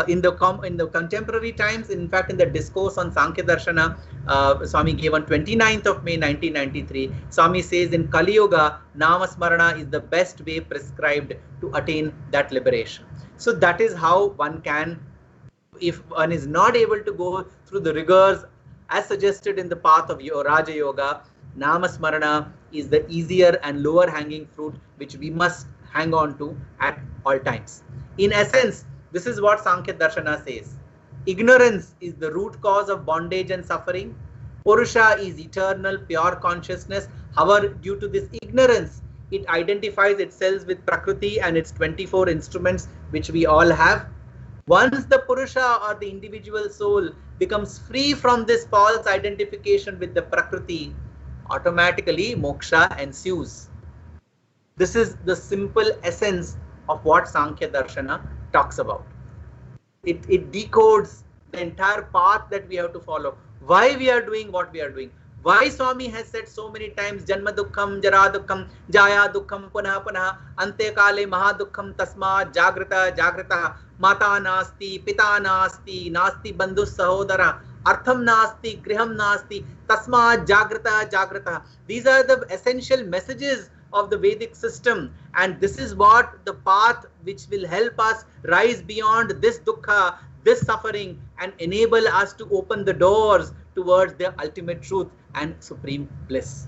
Speaker 1: in the contemporary times, in fact, in the discourse on Sankhya Darshana, Swami gave on 29th of May 1993, Swami says in Kali Yuga, Nama Smarana is the best way prescribed to attain that liberation. So that is how one can, if one is not able to go through the rigors as suggested in the path of Raja Yoga, Nama Smarana is the easier and lower hanging fruit which we must hang on to at all times. In essence, this is what Sankhya Darshana says. Ignorance is the root cause of bondage and suffering. Purusha is eternal, pure consciousness. However, due to this ignorance, it identifies itself with Prakriti and its 24 instruments which we all have. Once the Purusha or the individual soul becomes free from this false identification with the Prakriti, automatically moksha ensues. This is the simple essence of what Sankhya Darshana talks about. It decodes the entire path that we have to follow. Why we are doing what we are doing. Why Swami has said so many times, Janma Dukkham, Jara Dukkham, Jaya Dukkham, Punah Punah, Ante Kale Maha Dukkham, Tasma, Jagrata, Jagrata, Mata Nasti, Pita Nasti, Nasti Bandhu Sahodara, Artham Nasti, Griham Nasti, Tasma, Jagrata, Jagrata. These are the essential messages of the Vedic system, and this is what the path which will help us rise beyond this dukkha, this suffering, and enable us to open the doors towards the ultimate truth and supreme bliss.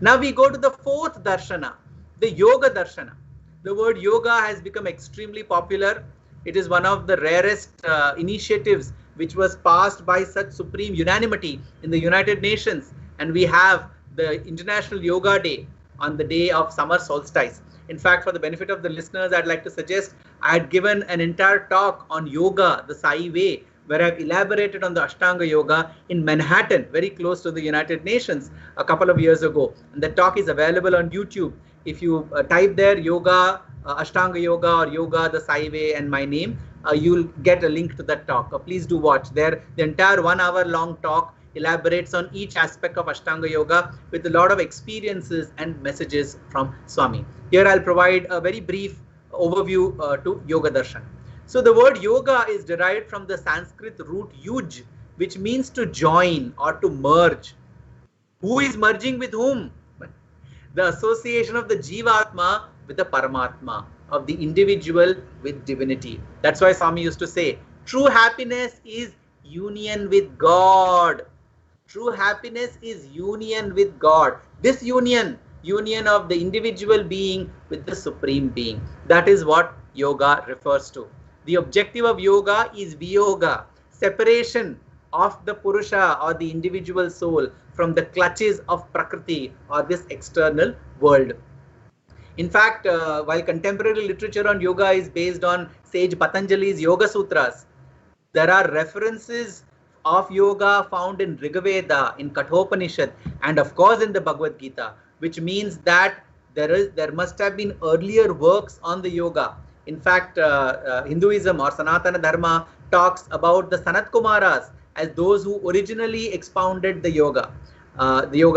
Speaker 1: Now we go to the fourth darshana, the Yoga Darshana. The word yoga has become extremely popular. It is one of the rarest initiatives which was passed by such supreme unanimity in the United Nations, and we have the International Yoga Day on the day of summer solstice. In fact, for the benefit of the listeners, I'd like to suggest I had given an entire talk on yoga, the Sai way, where I've elaborated on the Ashtanga Yoga in Manhattan, very close to the United Nations, a couple of years ago. And the talk is available on YouTube. If you type there yoga, Ashtanga Yoga or yoga, the Sai way and my name, you'll get a link to that talk. Please do watch there. The entire 1 hour long talk elaborates on each aspect of Ashtanga Yoga with a lot of experiences and messages from Swami. Here I'll provide a very brief overview to Yoga Darshan. So the word yoga is derived from the Sanskrit root yuj, which means to join or to merge. Who is merging with whom? The association of the Jivatma with the Paramatma, of the individual with divinity. That's why Swami used to say, true happiness is union with God. True happiness is union with God. This union of the individual being with the Supreme Being. That is what yoga refers to. The objective of yoga is viyoga, separation of the Purusha or the individual soul from the clutches of Prakriti or this external world. In fact, while contemporary literature on yoga is based on sage Patanjali's Yoga Sutras, there are references of yoga found in Rigveda, in Kathopanishad, and of course in the Bhagavad Gita, which means that there must have been earlier works on the yoga. In fact, Hinduism or Sanatana Dharma talks about the Sanat Kumaras as those who originally expounded the yoga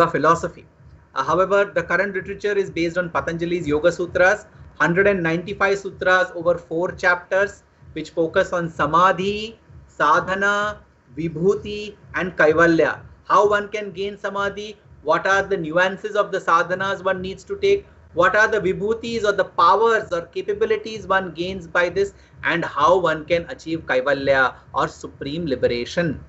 Speaker 1: philosophy. However, the current literature is based on Patanjali's Yoga Sutras, 195 sutras over 4 chapters, which focus on Samadhi, Sadhana, Vibhuti and Kaivalya. How one can gain Samadhi, what are the nuances of the sadhanas one needs to take, what are the vibhutis or the powers or capabilities one gains by this, and how one can achieve Kaivalya or supreme liberation.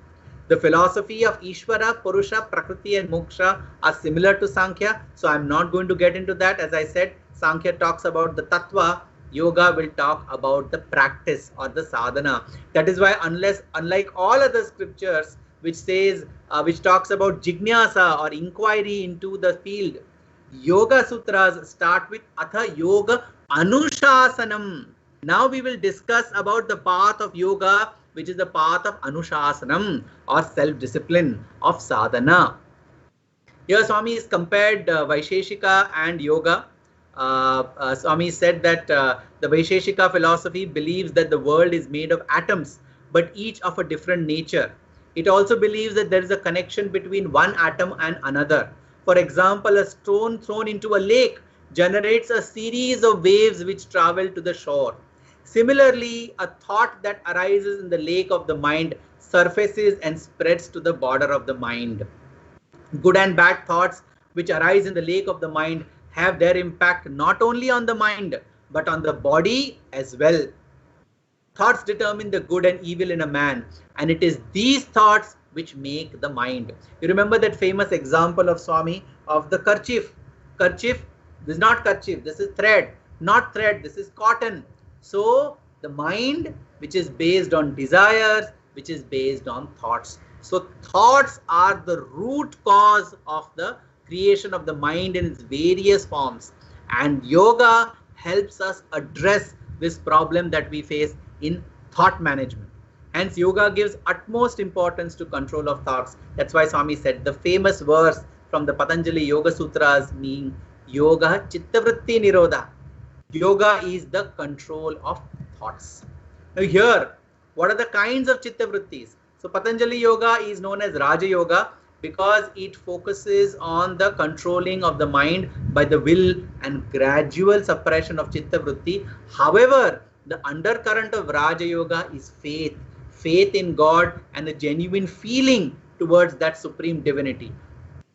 Speaker 1: The philosophy of Ishvara, Purusha, Prakriti and Moksha are similar to Sankhya, so I'm not going to get into that. As I said, Sankhya talks about the Tattva, Yoga will talk about the practice or the sadhana. That is why unlike all other scriptures which talks about Jignyasa or inquiry into the field, Yoga Sutras start with Atha Yoga Anushasanam. Now we will discuss about the path of yoga, which is the path of Anushasanam or self-discipline of sadhana. Here Swami has compared Vaisheshika and yoga. Swami said that the Vaisheshika philosophy believes that the world is made of atoms, but each of a different nature. It also believes that there is a connection between one atom and another. For example, a stone thrown into a lake generates a series of waves which travel to the shore. Similarly, a thought that arises in the lake of the mind surfaces and spreads to the border of the mind. Good and bad thoughts which arise in the lake of the mind have their impact not only on the mind but on the body as well. Thoughts determine the good and evil in a man, and it is these thoughts which make the mind. You remember that famous example of Swami of the kerchief. Kerchief, this is not kerchief, this is thread, not thread, this is cotton. So the mind, which is based on desires, which is based on thoughts. So thoughts are the root cause of the creation of the mind in its various forms, and yoga helps us address this problem that we face in thought management. Hence yoga gives utmost importance to control of thoughts. That's why Swami said the famous verse from the Patanjali Yoga Sutras mean yoga chittavritti nirodha. Yoga is the control of thoughts. Now here, what are the kinds of chittavrittis? So Patanjali Yoga is known as Raja Yoga because it focuses on the controlling of the mind by the will and gradual suppression of chittavritti. However, the undercurrent of Raja Yoga is faith in God and a genuine feeling towards that supreme divinity.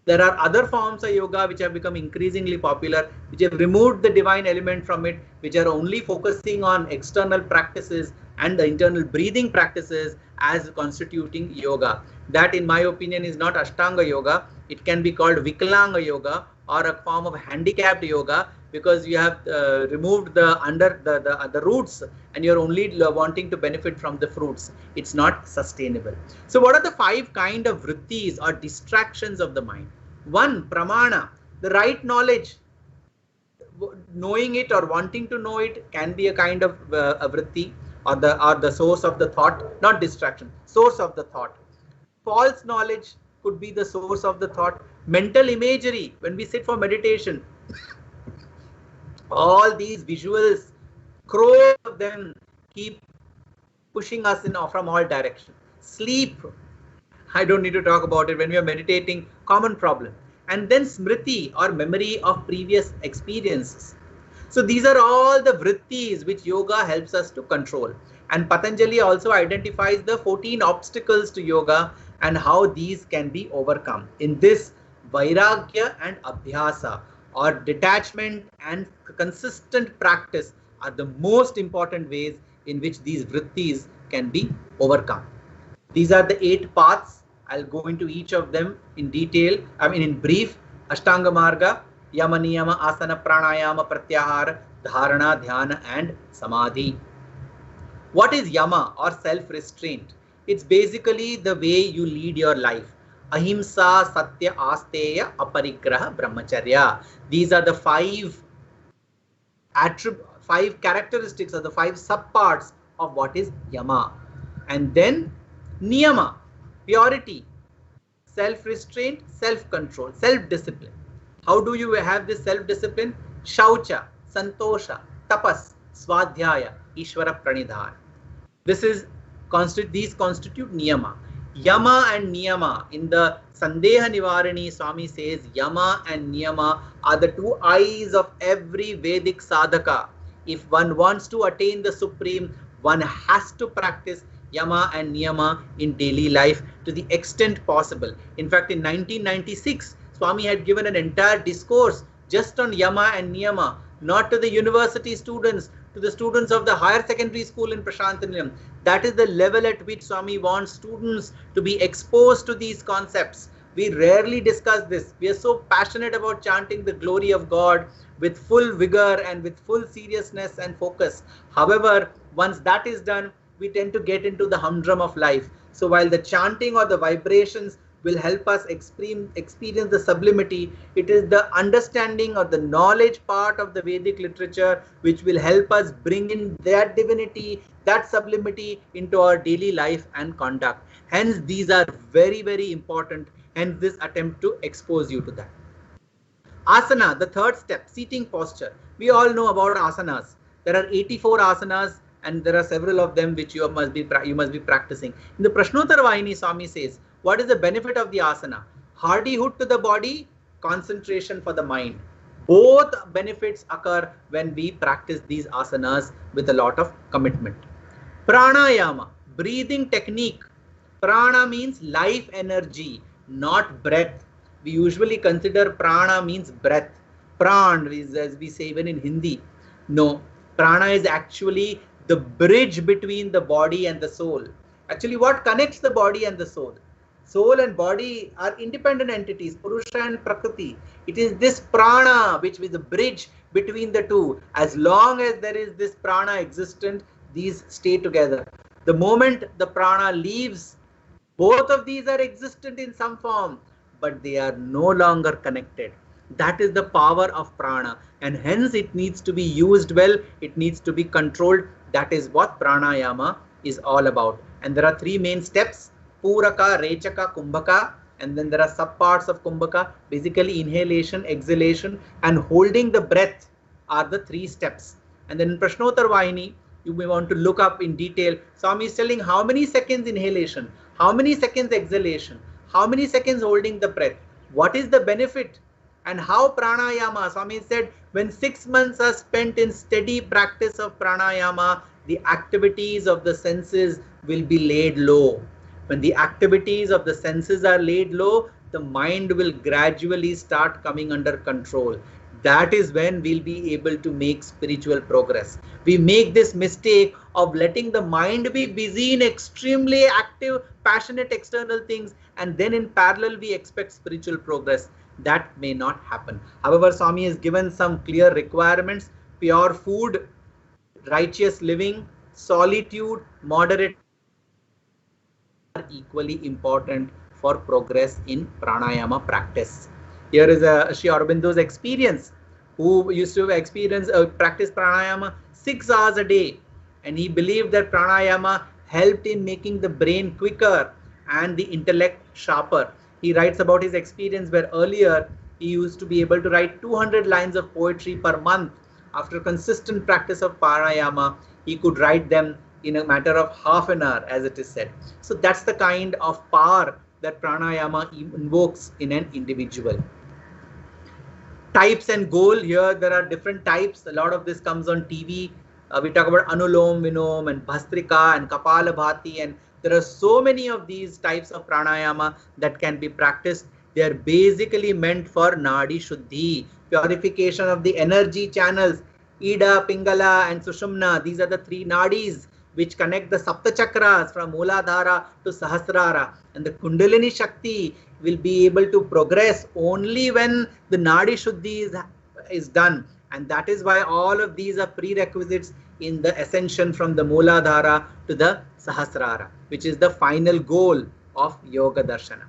Speaker 1: There are other forms of yoga which have become increasingly popular, which have removed the divine element from it, which are only focusing on external practices and the internal breathing practices as constituting yoga. That, in my opinion, is not Ashtanga yoga. It can be called Vikalanga yoga or a form of handicapped yoga, because you have removed the roots and you're only wanting to benefit from the fruits. It's not sustainable. So what are the 5 kind of vrittis or distractions of the mind? 1, pramana, the right knowledge. Knowing it or wanting to know it can be a kind of a vritti or the source of the thought, not distraction, source of the thought. False knowledge could be the source of the thought. Mental imagery, when we sit for meditation, all these visuals, crores of them keep pushing us in from all directions. Sleep, I don't need to talk about it. When we are meditating, common problem. And then smriti, or memory of previous experiences. So these are all the vrittis which yoga helps us to control. And Patanjali also identifies the 14 obstacles to yoga and how these can be overcome. In this, vairagya and abhyasa, or detachment and consistent practice, are the most important ways in which these vrittis can be overcome. These are the 8 paths. I'll go into each of them in detail. In brief. Ashtanga Marga, Yama Niyama, Asana, Pranayama, Pratyahara, Dharana, Dhyana and Samadhi. What is Yama, or self-restraint? It's basically the way you lead your life. Ahimsa, Sathya, Asteya, Aparigraha, Brahmacharya. These are the 5 characteristics, or the 5 subparts of what is Yama. And then Niyama, purity, self-restraint, self-control, self-discipline. How do you have this self-discipline? Shaucha, Santosha, Tapas, Swadhyaya, Ishvara Pranidhan. These constitute Niyama. Yama and Niyama. In the Sandeha Nivarani, Swami says Yama and Niyama are the 2 eyes of every Vedic sadhaka. If one wants to attain the supreme, one has to practice Yama and Niyama in daily life to the extent possible. In fact, in 1996, Swami had given an entire discourse just on Yama and Niyama, not to the university students, to the students of the higher secondary school in Prashantanilayam. That is the level at which Swami wants students to be exposed to these concepts. We rarely discuss this. We are so passionate about chanting the glory of God with full vigor and with full seriousness and focus. However, once that is done, we tend to get into the humdrum of life. So while the chanting or the vibrations will help us experience the sublimity, it is the understanding or the knowledge part of the Vedic literature which will help us bring in that divinity, that sublimity into our daily life and conduct. Hence, these are very, very important. Hence, this attempt to expose you to that. Asana, the 3rd step, seating posture. We all know about asanas. There are 84 asanas, and there are several of them which you must be practicing. In the Prashnottara Vahini, Swami says, what is the benefit of the asana? Hardihood to the body, concentration for the mind. Both benefits occur when we practice these asanas with a lot of commitment. Pranayama, breathing technique. Prana means life energy, not breath. We usually consider prana means breath. Pran, as we say even in Hindi. No, prana is actually the bridge between the body and the soul. Actually, what connects the body and the soul? Soul and body are independent entities, Purusha and Prakriti. It is this prana which is the bridge between the two. As long as there is this prana existent, these stay together. The moment the prana leaves, both of these are existent in some form, but they are no longer connected. That is the power of prana, and hence it needs to be used well, it needs to be controlled. That is what pranayama is all about. And there are 3 main steps: Puraka, Rechaka, Kumbhaka, and then there are subparts of Kumbhaka. Basically, inhalation, exhalation, and holding the breath are the 3 steps. And then in Prashnottara Vahini, you may want to look up in detail. Swami is telling how many seconds inhalation, how many seconds exhalation, how many seconds holding the breath, what is the benefit, and how pranayama. Swami said when 6 months are spent in steady practice of pranayama, the activities of the senses will be laid low. When the activities of the senses are laid low, the mind will gradually start coming under control. That is when we'll be able to make spiritual progress. We make this mistake of letting the mind be busy in extremely active, passionate external things, and then in parallel we expect spiritual progress. That may not happen. However, Swami has given some clear requirements: pure food, righteous living, solitude, moderate are equally important for progress in pranayama practice. Here is Sri Aurobindo's experience, who used to practice pranayama 6 hours a day, and he believed that pranayama helped in making the brain quicker and the intellect sharper. He writes about his experience where earlier he used to be able to write 200 lines of poetry per month. After consistent practice of pranayama, he could write them in a matter of half an hour, as it is said. So that's the kind of power that pranayama invokes in an individual. Types and goal. Here there are different types. A lot of this comes on TV. We talk about Anulom Vinom and Bhastrika and Kapalabhati, and there are so many of these types of pranayama that can be practiced. They are basically meant for Nadi Shuddhi, purification of the energy channels. Ida, Pingala and Sushumna, these are the three nadis which connect the Sapta Chakras from Mooladhara to Sahasrara. And the Kundalini Shakti will be able to progress only when the Nadi Shuddhi is done. And that is why all of these are prerequisites in the ascension from the Mooladhara to the Sahasrara, which is the final goal of Yoga Darshana.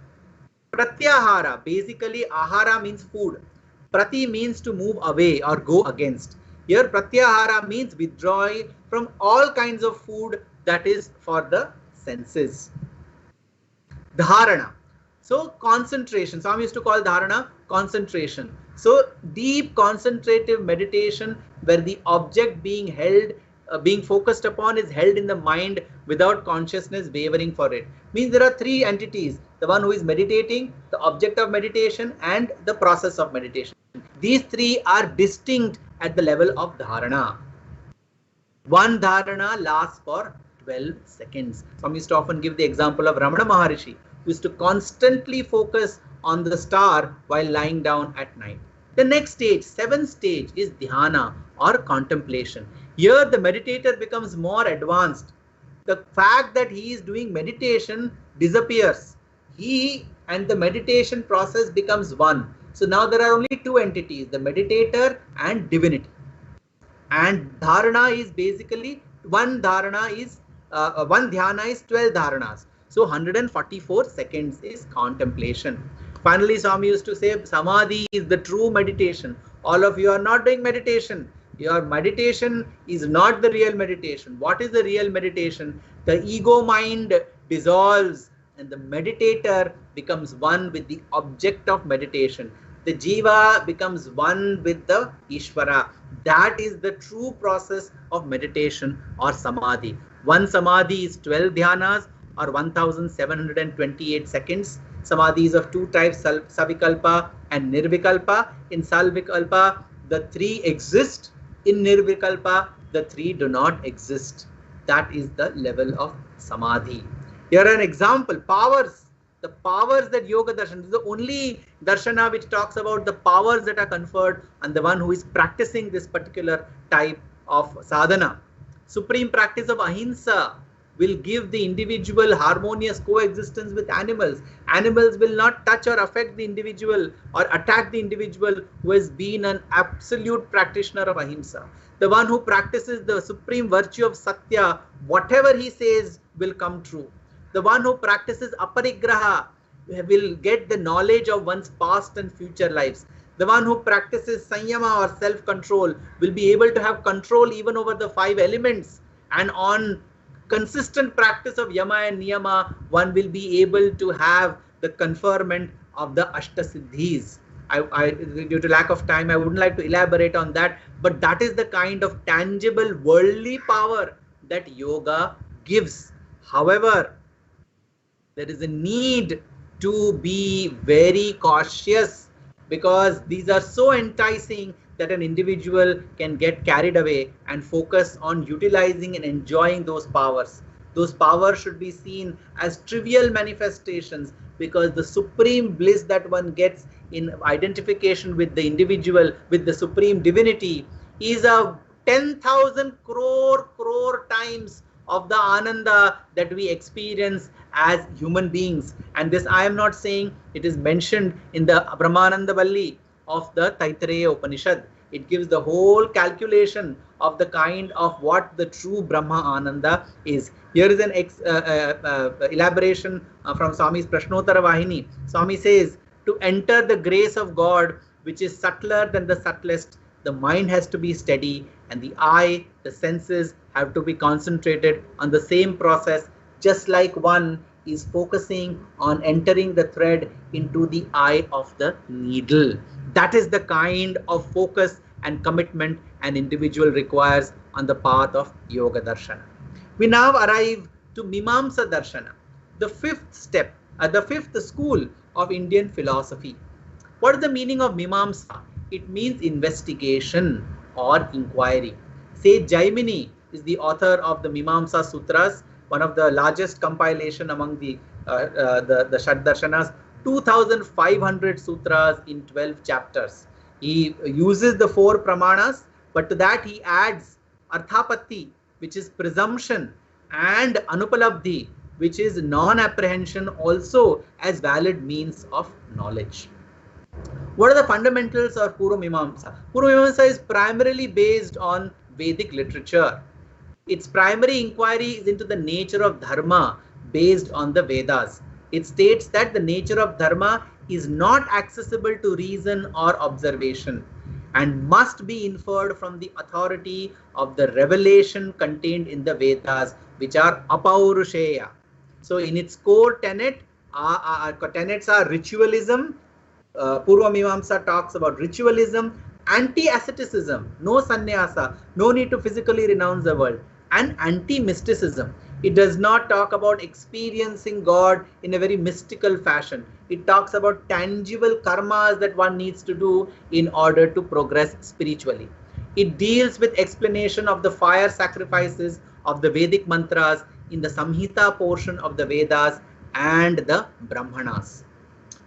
Speaker 1: Pratyahara, basically ahara means food. Prati means to move away or go against. Here pratyahara means withdrawing from all kinds of food that is for the senses. Dharana. So concentration. Swami used to call dharana concentration. So deep concentrative meditation where the object being held, being focused upon is held in the mind without consciousness wavering for it. Means there are three entities. The one who is meditating, the object of meditation and the process of meditation. These three are distinct at the level of dharana. One dharana lasts for 12 seconds. Some used to often give the example of Ramana Maharishi, who used to constantly focus on the star while lying down at night. The next stage, seventh stage, is dhyana or contemplation. Here the meditator becomes more advanced. The fact that he is doing meditation disappears. He and the meditation process becomes one. So now there are only two entities, the meditator and divinity. And dharana is basically one dhyana is 12 dharanas. So 144 seconds is contemplation. Finally, Swami used to say samadhi is the true meditation. All of you are not doing meditation. Your meditation is not the real meditation. What is the real meditation? The ego mind dissolves and the meditator becomes one with the object of meditation. The jiva becomes one with the Ishvara. That is the true process of meditation or samadhi. One samadhi is 12 dhyanas or 1728 seconds. Samadhi is of two types, Savikalpa and Nirvikalpa. In Savikalpa, the three exist. In Nirvikalpa, the three do not exist. That is the level of samadhi. Here an example, powers. The powers that Yoga Darshan is the only Darshana which talks about the powers that are conferred on the one who is practicing this particular type of sadhana. Supreme practice of ahimsa will give the individual harmonious coexistence with animals. Animals will not touch or affect the individual or attack the individual who has been an absolute practitioner of ahimsa. The one who practices the supreme virtue of Sathya, whatever he says will come true. The one who practices aparigraha will get the knowledge of one's past and future lives. The one who practices sanyama or self-control will be able to have control even over the 5 elements. And on consistent practice of yama and niyama, one will be able to have the conferment of the Ashtasiddhis. Due to lack of time, I wouldn't like to elaborate on that, but that is the kind of tangible worldly power that yoga gives. However, there is a need to be very cautious because these are so enticing that an individual can get carried away and focus on utilizing and enjoying those powers. Those powers should be seen as trivial manifestations because the supreme bliss that one gets in identification with the individual, with the supreme divinity, is a 10,000 crore times of the ananda that we experience as human beings. And this I am not saying, it is mentioned in the Brahmananda Valli of the Taittiriya Upanishad. It gives the whole calculation of the kind of what the true Brahma Ananda is. Here is an elaboration from Swami's Prashnottara Vahini. Swami says, to enter the grace of God, which is subtler than the subtlest, the mind has to be steady and the eye, the senses have to be concentrated on the same process, just like one is focusing on entering the thread into the eye of the needle. That is the kind of focus and commitment an individual requires on the path of Yoga Darshana. We now arrive to Mimamsa Darshana, the 5th step. the fifth school of Indian philosophy. What is the meaning of Mimamsa? It means investigation or inquiry. Sage Jaimini is the author of the Mimamsa Sutras, one of the largest compilation among the Shaddarshanas, 2,500 sutras in 12 chapters. He uses the 4 pramanas, but to that he adds Arthapatti, which is presumption, and Anupalabdhi, which is non-apprehension, also as valid means of knowledge. What are the fundamentals of Purva Mimamsa? Purva Mimamsa is primarily based on Vedic literature. Its primary inquiry is into the nature of dharma based on the Vedas. It states that the nature of dharma is not accessible to reason or observation and must be inferred from the authority of the revelation contained in the Vedas, which are apaurusheya. So in its core tenets are ritualism. Purva Mimamsa talks about ritualism, anti-asceticism, no sannyasa, no need to physically renounce the world, and anti-mysticism. It does not talk about experiencing God in a very mystical fashion. It talks about tangible karmas that one needs to do in order to progress spiritually. It deals with explanation of the fire sacrifices of the Vedic mantras in the Samhita portion of the Vedas and the Brahmanas.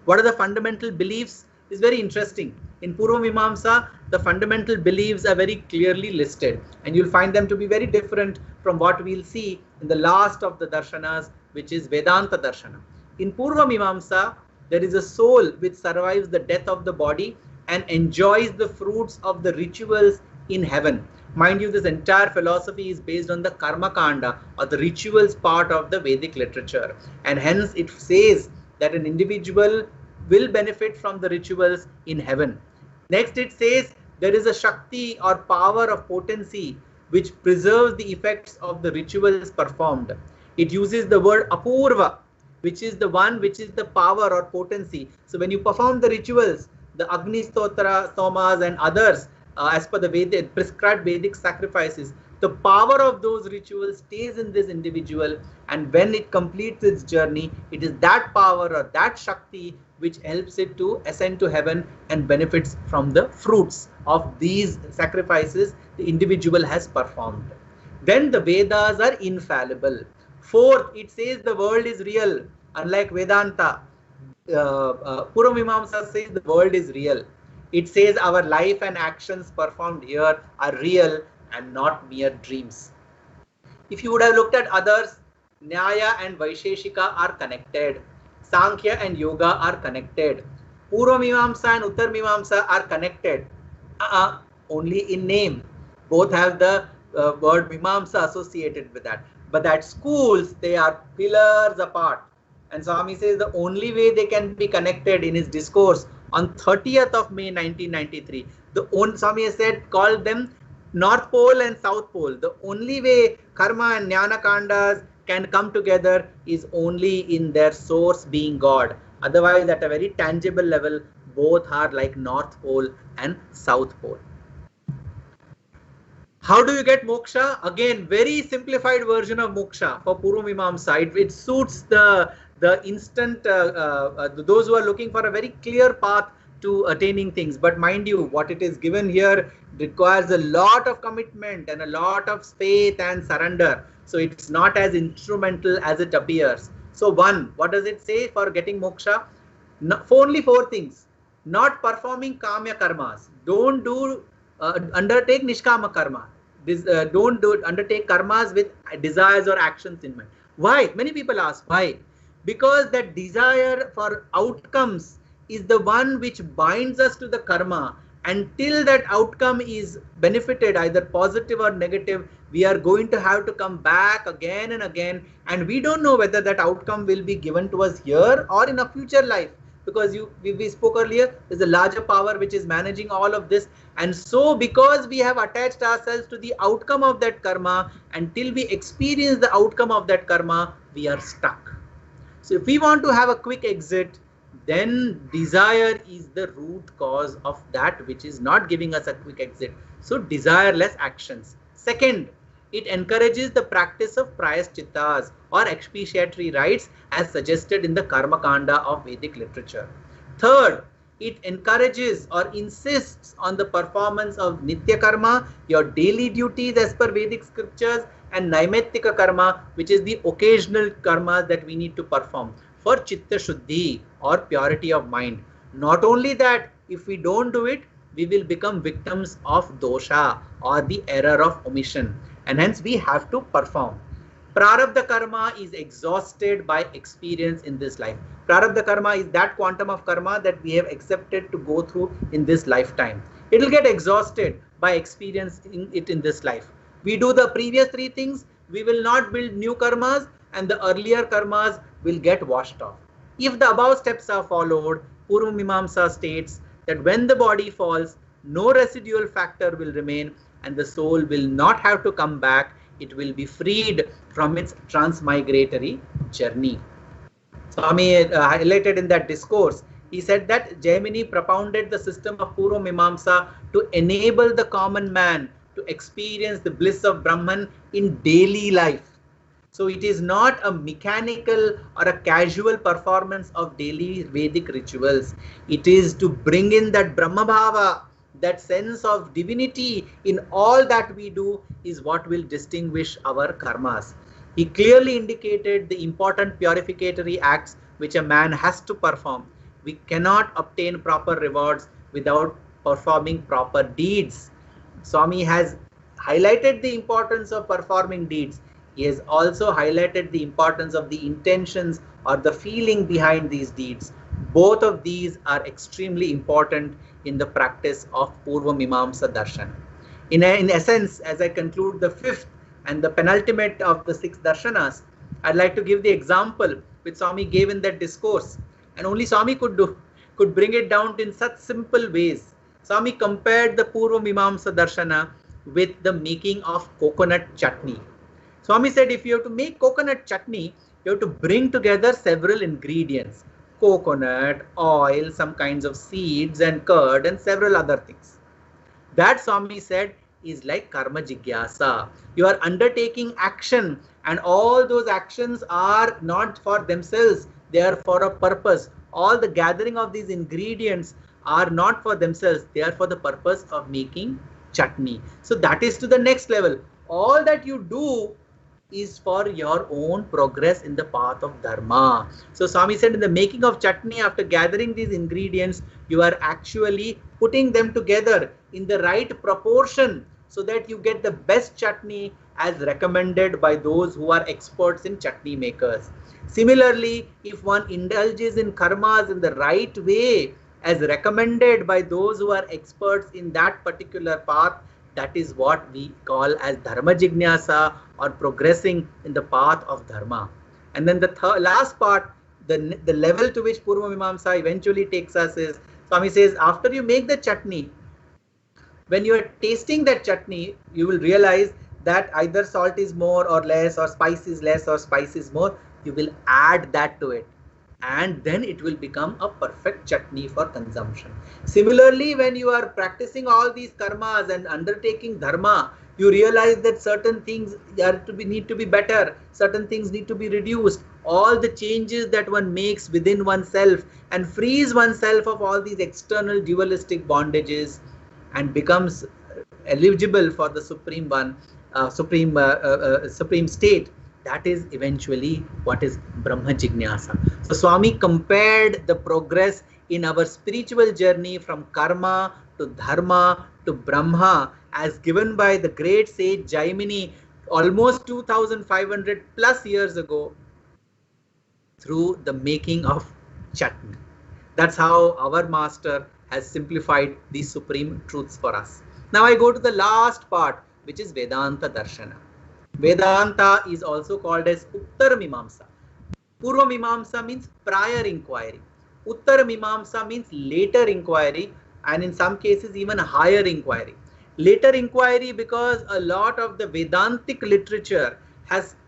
Speaker 1: What are the fundamental beliefs? Is very interesting. In Purva Mimamsa, the fundamental beliefs are very clearly listed, and you'll find them to be very different from what we'll see in the last of the darshanas, which is Vedanta Darshana. In Purva Mimamsa, there is a soul which survives the death of the body and enjoys the fruits of the rituals in heaven. Mind you, this entire philosophy is based on the Karma Kanda, or the rituals part of the Vedic literature, and hence it says that an individual will benefit from the rituals in heaven. Next, it says there is a Shakti or power of potency which preserves the effects of the rituals performed. It uses the word Apurva, which is the one which is the power or potency. So when you perform the rituals, the Agni Stotra, Somas and others, as per the Vedic, prescribed Vedic sacrifices, the power of those rituals stays in this individual, and when it completes its journey, it is that power or that Shakti which helps it to ascend to heaven and benefits from the fruits of these sacrifices the individual has performed. Then the Vedas are infallible. Fourth, it says the world is real. Unlike Vedanta, Purva Mimamsa says the world is real. It says our life and actions performed here are real and not mere dreams. If you would have looked at others, Nyaya and Vaisheshika are connected. Sankhya and Yoga are connected. Purva Mimamsa and Uttar Mimamsa are connected. Only in name. Both have the word Mimamsa associated with that. But at schools, they are pillars apart. And Swami says the only way they can be connected in his discourse on 30th of May 1993. Swami has said, called them North Pole and South Pole. The only way Karma and Jnana Kandas can come together is only in their source being God. Otherwise, at a very tangible level, both are like North Pole and South Pole. How do you get moksha? Again, very simplified version of moksha for Purva Mimamsa. It suits the instant, those who are looking for a very clear path to attaining things. But mind you, what it is given here requires a lot of commitment and a lot of faith and surrender. So it's not as instrumental as it appears. So one, what does it say for getting moksha? Only 4 things. Not performing kamya karmas. Don't do undertake nishkama karma. Don't undertake karmas with desires or actions in mind. Why? Many people ask why. Because that desire for outcomes is the one which binds us to the karma. Until that outcome is benefited, either positive or negative, we are going to have to come back again and again, and we don't know whether that outcome will be given to us here or in a future life, because we spoke earlier, there's a larger power which is managing all of this. And so because we have attached ourselves to the outcome of that karma, until we experience the outcome of that karma, we are stuck. So if we want to have a quick exit, then desire is the root cause of that which is not giving us a quick exit. So desireless actions. Second, It encourages the practice of prayashchittas or expiatory rites as suggested in the Karma Kanda of Vedic literature. Third, it encourages or insists on the performance of Nitya Karma, your daily duties as per Vedic scriptures, and Naimittika Karma, which is the occasional karma that we need to perform for Chitta Shuddhi or purity of mind. Not only that, if we don't do it, we will become victims of dosha or the error of omission, and hence we have to perform. Prarabdha karma is exhausted by experience in this life. Prarabdha karma is that quantum of karma that we have accepted to go through in this lifetime. It will get exhausted by experiencing it in this life. We do the previous three things, we will not build new karmas, and the earlier karmas will get washed off. If the above steps are followed, Purva Mimamsa states that when the body falls, no residual factor will remain and the soul will not have to come back. It will be freed from its transmigratory journey. Swami highlighted in that discourse, he said that Jaimini propounded the system of Purva Mimamsa to enable the common man to experience the bliss of Brahman in daily life. So it is not a mechanical or a casual performance of daily Vedic rituals. It is to bring in that Brahma Bhava, that sense of divinity in all that we do is what will distinguish our karmas. He clearly indicated the important purificatory acts which a man has to perform. We cannot obtain proper rewards without performing proper deeds. Swami has highlighted the importance of performing deeds. He has also highlighted the importance of the intentions or the feeling behind these deeds. Both of these are extremely important in the practice of Purva Mimamsa Darshan. In essence, as I conclude the fifth and the penultimate of the six darshanas, I'd like to give the example which Swami gave in that discourse. And only Swami could bring it down in such simple ways. Swami compared the Purva Mimamsa Darshana with the making of coconut chutney. Swami said if you have to make coconut chutney, you have to bring together several ingredients. Coconut, oil, some kinds of seeds and curd and several other things. That Swami said is like karma jigyasa. You are undertaking action and all those actions are not for themselves. They are for a purpose. All the gathering of these ingredients are not for themselves. They are for the purpose of making chutney. So that is to the next level. All that you do is for your own progress in the path of dharma. So Swami said in the making of chutney, after gathering these ingredients, you are actually putting them together in the right proportion so that you get the best chutney as recommended by those who are experts in chutney makers. Similarly, if one indulges in karmas in the right way as recommended by those who are experts in that particular path, that is what we call as dharma jignasa or progressing in the path of dharma. And then the last part, the level to which Purva Mimamsa eventually takes us is, Swami says, after you make the chutney, when you are tasting that chutney, you will realize that either salt is more or less, or spice is less or spice is more. You will add that to it, and then it will become a perfect chutney for consumption. Similarly, when you are practicing all these karmas and undertaking dharma, you realize that certain things need to be better, certain things need to be reduced. All the changes that one makes within oneself and frees oneself of all these external dualistic bondages and becomes eligible for the supreme one, supreme state. That is eventually what is Brahma Jignasa. So Swami compared the progress in our spiritual journey from karma to dharma to Brahma as given by the great sage Jaimini almost 2500 plus years ago through the making of chutney. That's how our master has simplified these supreme truths for us. Now I go to the last part, which is Vedanta Darshana. Vedanta is also called as Uttara Mimamsa. Purva Mimamsa means prior inquiry. Uttara Mimamsa means later inquiry, and in some cases even higher inquiry. Later inquiry because a lot of the Vedantic literature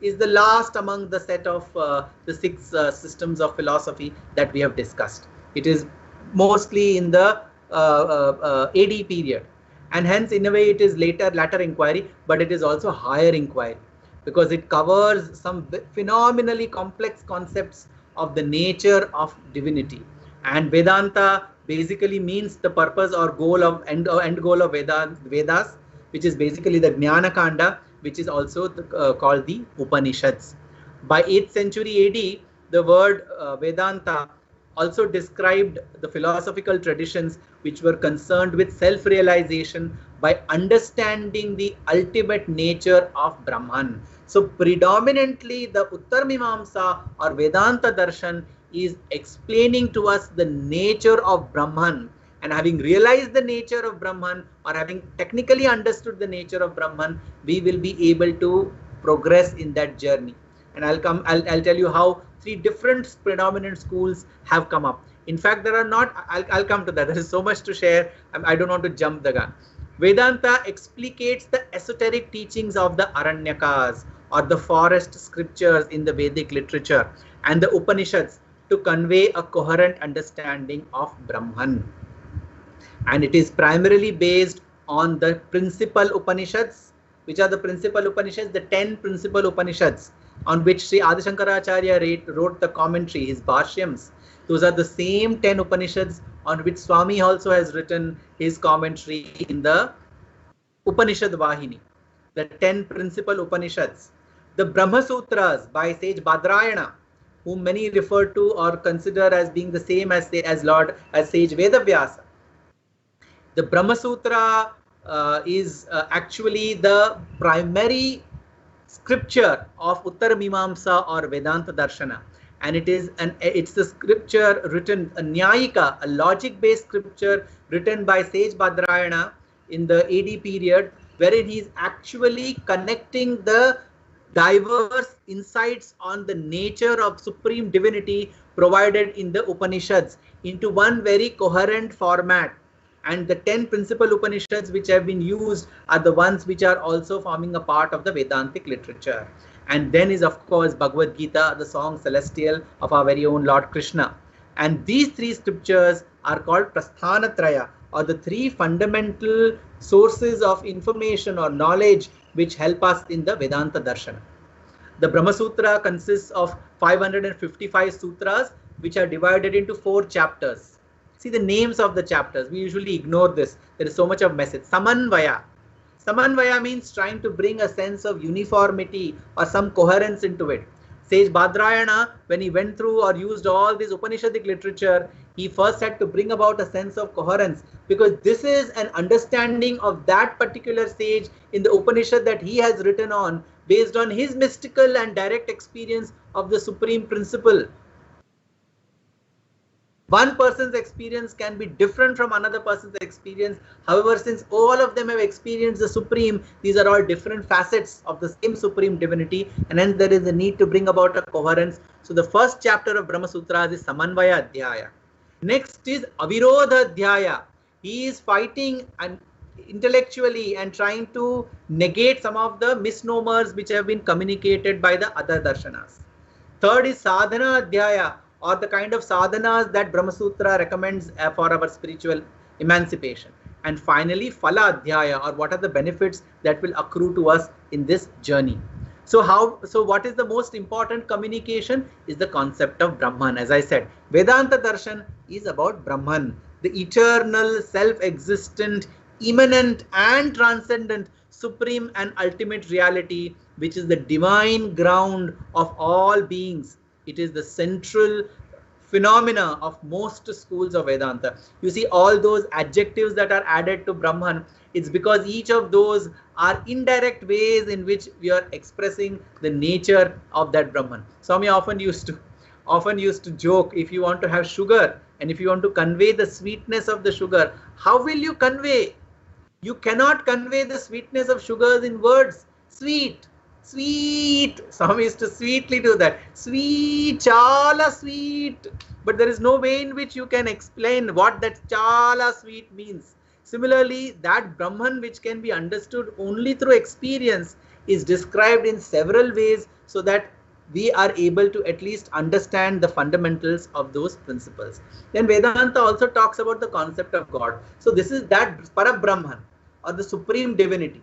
Speaker 1: is the last among the set of the six systems of philosophy that we have discussed. It is mostly in the AD period. And hence, in a way, it is latter inquiry, but it is also higher inquiry, because it covers some phenomenally complex concepts of the nature of divinity. And Vedanta basically means the purpose or goal of end goal of Vedas, which is basically the Jnana Kanda, which is also called the Upanishads. By 8th century AD, the word Vedanta also described the philosophical traditions which were concerned with self-realization by understanding the ultimate nature of Brahman. So predominantly the Uttar Mimamsa or Vedanta Darshan is explaining to us the nature of Brahman, and having realized the nature of Brahman, or having technically understood the nature of Brahman, we will be able to progress in that journey. And I'll tell you how 3 different predominant schools have come up. In fact, there are not, I'll come to that. There is so much to share. I don't want to jump the gun. Vedanta explicates the esoteric teachings of the Aranyakas, or the forest scriptures in the Vedic literature, and the Upanishads to convey a coherent understanding of Brahman. And it is primarily based on the principal Upanishads. Which are the principal Upanishads? The 10 principal Upanishads, on which Sri Adi Shankaracharya wrote the commentary, his Bhashyams. Those are the same 10 Upanishads on which Swami also has written his commentary in the Upanishad Vahini. The 10 principal Upanishads. The Brahma Sutras by sage Badrayana, whom many refer to or consider as being the same as sage Vedavyasa. The Brahma Sutra is actually the primary scripture of Uttar Mimamsa or Vedanta Darshana, and it's the scripture written, a Nyayika, a logic-based scripture written by sage Badrayana in the AD period, wherein he is actually connecting the diverse insights on the nature of supreme divinity provided in the Upanishads into one very coherent format. And the 10 principal Upanishads which have been used are the ones which are also forming a part of the Vedantic literature. And then is, of course, Bhagavad Gita, the song celestial of our very own Lord Krishna. And these 3 scriptures are called Prasthanatraya, or the 3 fundamental sources of information or knowledge which help us in the Vedanta Darshana. The Brahma Sutra consists of 555 sutras which are divided into 4 chapters. See the names of the chapters. We usually ignore this. There is so much of message. Samanvaya. Samanvaya means trying to bring a sense of uniformity or some coherence into it. Sage Badrayana, when he went through or used all this Upanishadic literature, he first had to bring about a sense of coherence, because this is an understanding of that particular sage in the Upanishad that he has written on, based on his mystical and direct experience of the supreme principle. One person's experience can be different from another person's experience. However, since all of them have experienced the Supreme, these are all different facets of the same Supreme Divinity, and hence there is a need to bring about a coherence. So the first chapter of Brahma Sutras is Samanvaya Adhyaya. Next is Avirodha Adhyaya. He is fighting and intellectually and trying to negate some of the misnomers which have been communicated by the other darshanas. Third is Sadhana Adhyaya, or the kind of sadhanas that Brahma Sutra recommends for our spiritual emancipation. And finally, Phala Adhyaya, or what are the benefits that will accrue to us in this journey. So what is the most important communication is the concept of Brahman. As I said, Vedanta Darshan is about Brahman, the eternal, self-existent, immanent and transcendent, supreme and ultimate reality, which is the divine ground of all beings. It is the central phenomena of most schools of Vedanta. You see all those adjectives that are added to Brahman, it's because each of those are indirect ways in which we are expressing the nature of that Brahman. Swami often used to joke, if you want to have sugar and if you want to convey the sweetness of the sugar, how will you convey? You cannot convey the sweetness of sugars in words. Sweet. Sweet. Swami used to sweetly do that. Sweet, chala sweet. But there is no way in which you can explain what that chala sweet means. Similarly, that Brahman which can be understood only through experience is described in several ways so that we are able to at least understand the fundamentals of those principles. Then Vedanta also talks about the concept of God. So this is that Parabrahman. or the supreme divinity.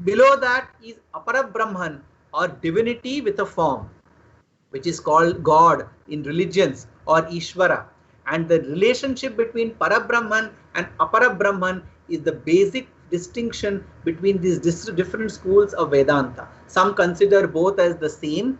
Speaker 1: Below that is Apara Brahman or divinity with a form, which is called God in religions or Ishvara. And the relationship between Parabrahman and Aparabrahman is the basic distinction between these different schools of Vedanta. Some consider both as the same.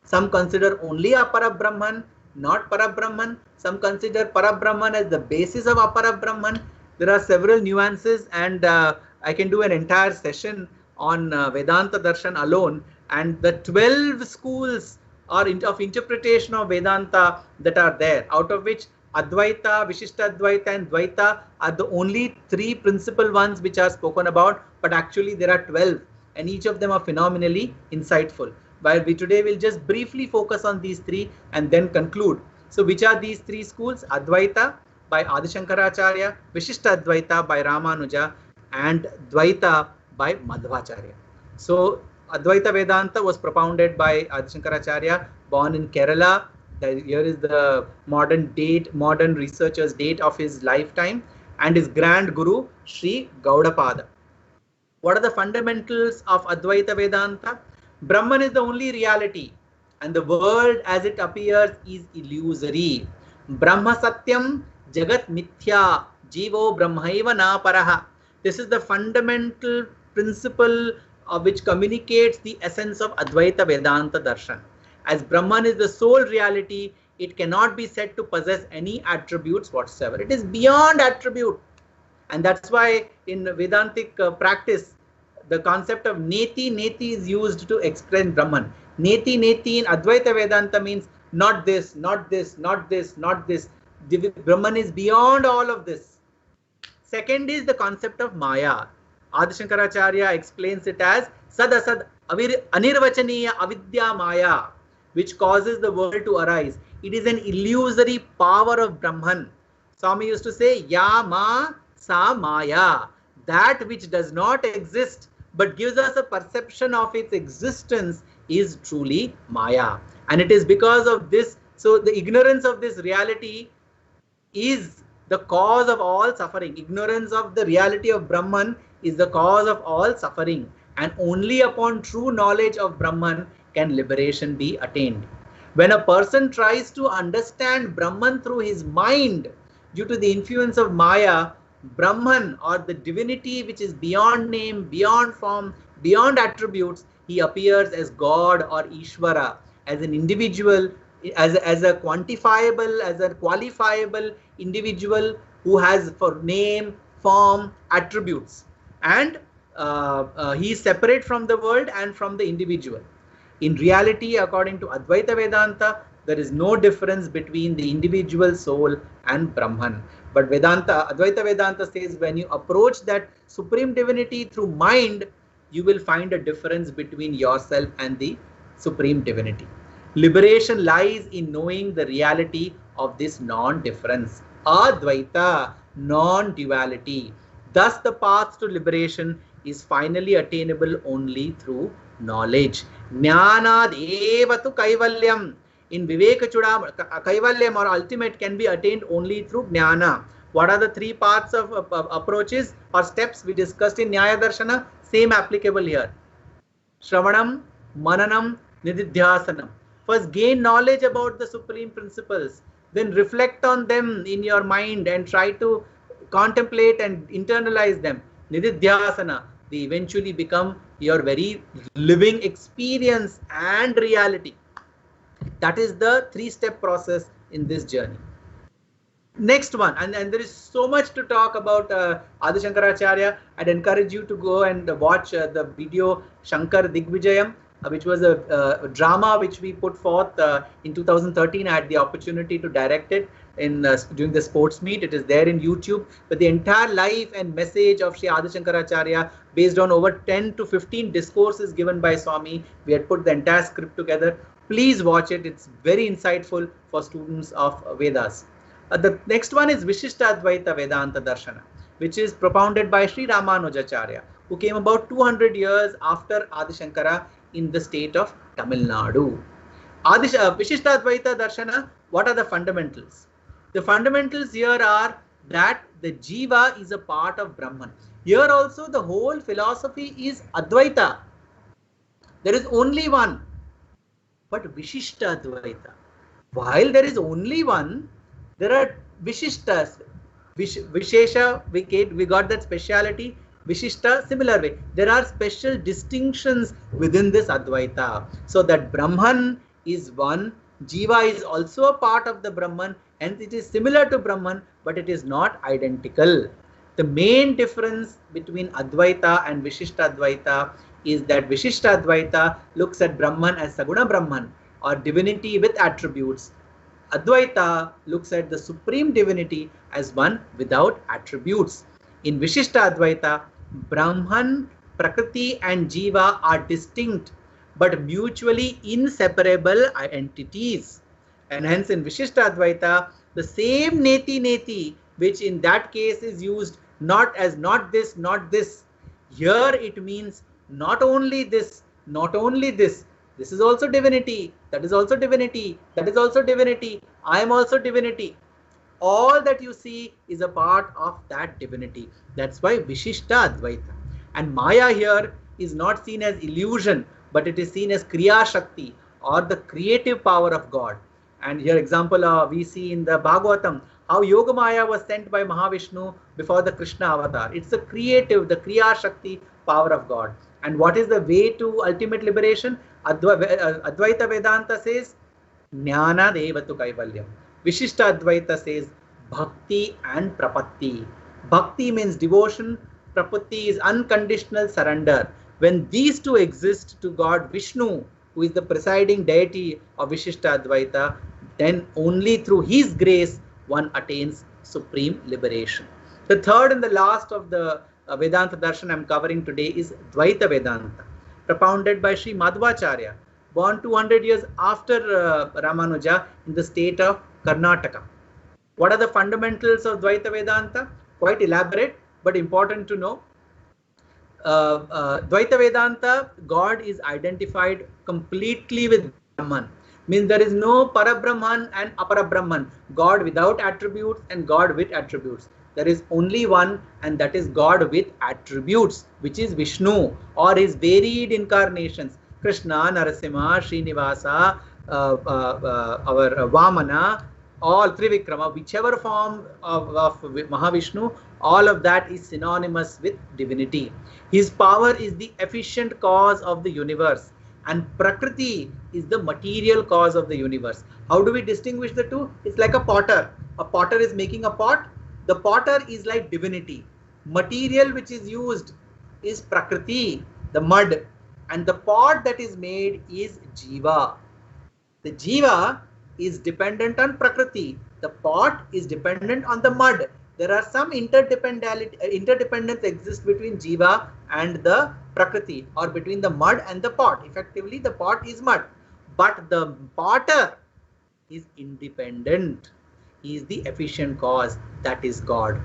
Speaker 1: Some consider only Aparabrahman, not Parabrahman. Some consider Parabrahman as the basis of Aparabrahman. There are several nuances, and I can do an entire session on Vedanta Darshan alone, and the 12 schools or of interpretation of Vedanta that are there, out of which Advaita, Vishishtadvaita and Dvaita are the only 3 principal ones which are spoken about, but actually there are 12 and each of them are phenomenally insightful. While we today will just briefly focus on these 3 and then conclude. So which are these 3 schools? Advaita by Adi Shankaracharya, Vishishtadvaita by Ramanuja and Dvaita by Madhvacharya. So Advaita Vedanta was propounded by Adi Shankaracharya, born in Kerala. Here is the modern researcher's date of his lifetime, and his grand guru Sri Gaudapada. What are the fundamentals of Advaita Vedanta? Brahman is the only reality and the world as it appears is illusory. Brahma Satyam Jagat Mithya Jivo Brahmaiva Na Paraha. This is the fundamental principle which communicates the essence of Advaita Vedanta Darshan. As Brahman is the sole reality, it cannot be said to possess any attributes whatsoever. It is beyond attribute. And that's why in Vedantic practice, the concept of neti is used to explain Brahman. Neti in Advaita Vedanta means not this, not this, not this, not this. Brahman is beyond all of this. Second is the concept of Maya. Adi Shankaracharya explains it as Sad Asad Anirvachaniya Avidya Maya, which causes the world to arise. It is an illusory power of Brahman. Swami used to say, Ya Ma Sa Maya, that which does not exist but gives us a perception of its existence is truly Maya. And it is because of this, so the ignorance of this reality is the cause of all suffering. Ignorance of the reality of Brahman is the cause of all suffering. And only upon true knowledge of Brahman can liberation be attained. When a person tries to understand Brahman through his mind, due to the influence of Maya, Brahman or the divinity which is beyond name, beyond form, beyond attributes, he appears as God or Ishvara, as an individual, as a quantifiable, as a qualifiable individual who has for name, form, attributes. And he is separate from the world and from the individual. In reality, according to Advaita Vedanta, there is no difference between the individual soul and Brahman. But Advaita Vedanta says when you approach that supreme divinity through mind, you will find a difference between yourself and the supreme divinity. Liberation lies in knowing the reality of this non-difference. Advaita, non-duality. Thus the path to liberation is finally attainable only through knowledge. Jnanad eva tu kaivalyam. In Viveka Chudam, kaivalyam or ultimate can be attained only through jnana. What are the 3 paths of approaches or steps we discussed in Nyaya Darshana? Same applicable here. Shravanam, Mananam, Nididhyasanam. First gain knowledge about the supreme principles. Then reflect on them in your mind and try to contemplate and internalize them. Nididhyasana. They eventually become your very living experience and reality. That is the 3-step process in this journey. Next one, and there is so much to talk about Adi Shankaracharya. I'd encourage you to go and watch the video Shankar Digvijayam, which was a drama which we put forth in 2013. I had the opportunity to direct it during the sports meet. It is there in YouTube. But the entire life and message of Sri Adi Shankaracharya, based on over 10 to 15 discourses given by Swami, we had put the entire script together. Please watch it. It's very insightful for students of Vedas. The next one is Vishishtadvaita Vedanta Darshana, which is propounded by Sri Ramanujacharya, who came about 200 years after Adi Shankara in the state of Tamil Nadu. Vishishtadvaita Darshana, what are the fundamentals? The fundamentals here are that the Jiva is a part of Brahman. Here also the whole philosophy is Advaita. There is only one, but Vishishta Advaita. While there is only one, there are Vishishtas. Vishesha, we got that speciality. Vishishta, similar way. There are special distinctions within this Advaita. So that Brahman is one, Jiva is also a part of the Brahman, and it is similar to Brahman, but it is not identical. The main difference between Advaita and Vishishta Advaita is that Vishishta Advaita looks at Brahman as Saguna Brahman, or divinity with attributes. Advaita looks at the supreme divinity as one without attributes. In Vishishta Advaita, Brahman, Prakriti and Jiva are distinct but mutually inseparable entities. And hence in Vishishta Advaita, the same neti, which in that case is used not as not this, not this. Here it means not only this, not only this. This is also divinity, that is also divinity, that is also divinity, I am also divinity. All that you see is a part of that divinity. That's why Vishishta Advaita. And Maya here is not seen as illusion, but it is seen as Kriya Shakti, or the creative power of God. And here example we see in the Bhagavatam, how Yoga Maya was sent by Mahavishnu before the Krishna avatar. It's the creative, the Kriya Shakti power of God. And what is the way to ultimate liberation? Advaita Vedanta says, Jnana Devatu Kaivalyam. Vishishta Advaita says, Bhakti and Prapatti. Bhakti means devotion, Prapatti is unconditional surrender. When these two exist to God Vishnu, who is the presiding deity of Vishishta Advaita, then only through his grace one attains supreme liberation. The third and the last of the Vedanta Darshan I am covering today is Dvaita Vedanta, propounded by Sri Madhvacharya, born 200 years after Ramanuja in the state of Karnataka. What are the fundamentals of Dvaita Vedanta? Quite elaborate, but important to know. Dvaita Vedanta, God is identified completely with Brahman. Means there is no Parabrahman and Aparabrahman, God without attributes and God with attributes. There is only one, and that is God with attributes, which is Vishnu, or his varied incarnations. Krishna, Narasimha, Srinivasa, our Vamana, all Trivikrama, whichever form of Mahavishnu, all of that is synonymous with divinity. His power is the efficient cause of the universe, and Prakriti is the material cause of the universe. How do we distinguish the two? It's like a potter. A potter is making a pot. The potter is like divinity. Material which is used is Prakriti, the mud, and the pot that is made is Jiva. The Jiva is dependent on Prakriti. The pot is dependent on the mud. There are some interdependence exists between Jiva and the Prakriti, or between the mud and the pot. Effectively, the pot is mud, but the potter is independent. He is the efficient cause, that is God.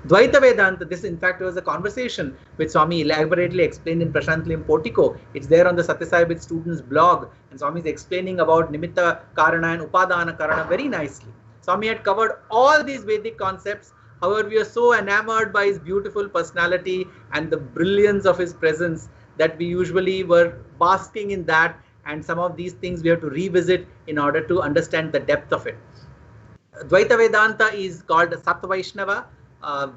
Speaker 1: Dvaita Vedanta, this in fact was a conversation which Swami elaborately explained in Prashantlim Portico. It's there on the Sathya Sai students blog, and Swami is explaining about Nimitta Karana and Upadana Karana very nicely. Swami had covered all these Vedic concepts. However, we are so enamored by his beautiful personality and the brilliance of his presence that we usually were basking in that, and some of these things we have to revisit in order to understand the depth of it. Dvaita Vedanta is called Sat Vaishnava.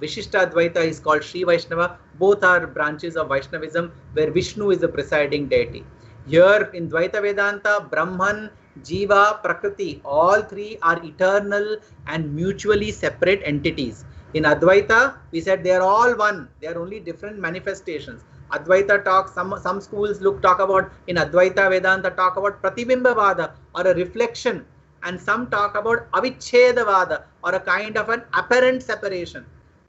Speaker 1: Vishishta Advaita is called Sri Vaishnava. Both are branches of Vaishnavism where Vishnu is the presiding deity. Here in Dvaita Vedanta, Brahman, Jiva, Prakriti, all three are eternal and mutually separate entities. In Advaita, we said they are all one. They are only different manifestations. Advaita talks, some schools talk about, in Advaita Vedanta talk about Pratibimbavada, or a reflection. And some talk about Avichedavada, or a kind of an apparent separation.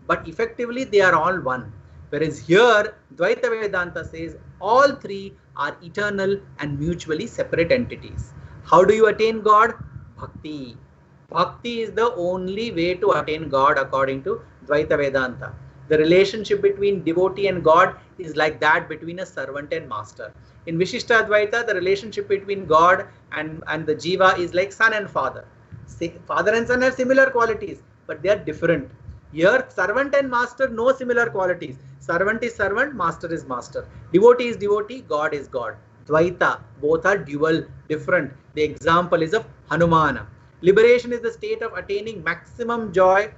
Speaker 1: But effectively, they are all one. Whereas here, Dvaita Vedanta says all three are eternal and mutually separate entities. How do you attain God? Bhakti. Bhakti is the only way to attain God according to Dvaita Vedanta. The relationship between devotee and God is like that between a servant and master. In Vishishta Advaita, the relationship between God and the Jiva is like son and father. Father and son have similar qualities, but they are different. Here, servant and master, no similar qualities. Servant is servant, master is master. Devotee is devotee, God is God. Dvaita, both are dual, different. The example is of Hanumana. Liberation is the state of attaining maximum joy,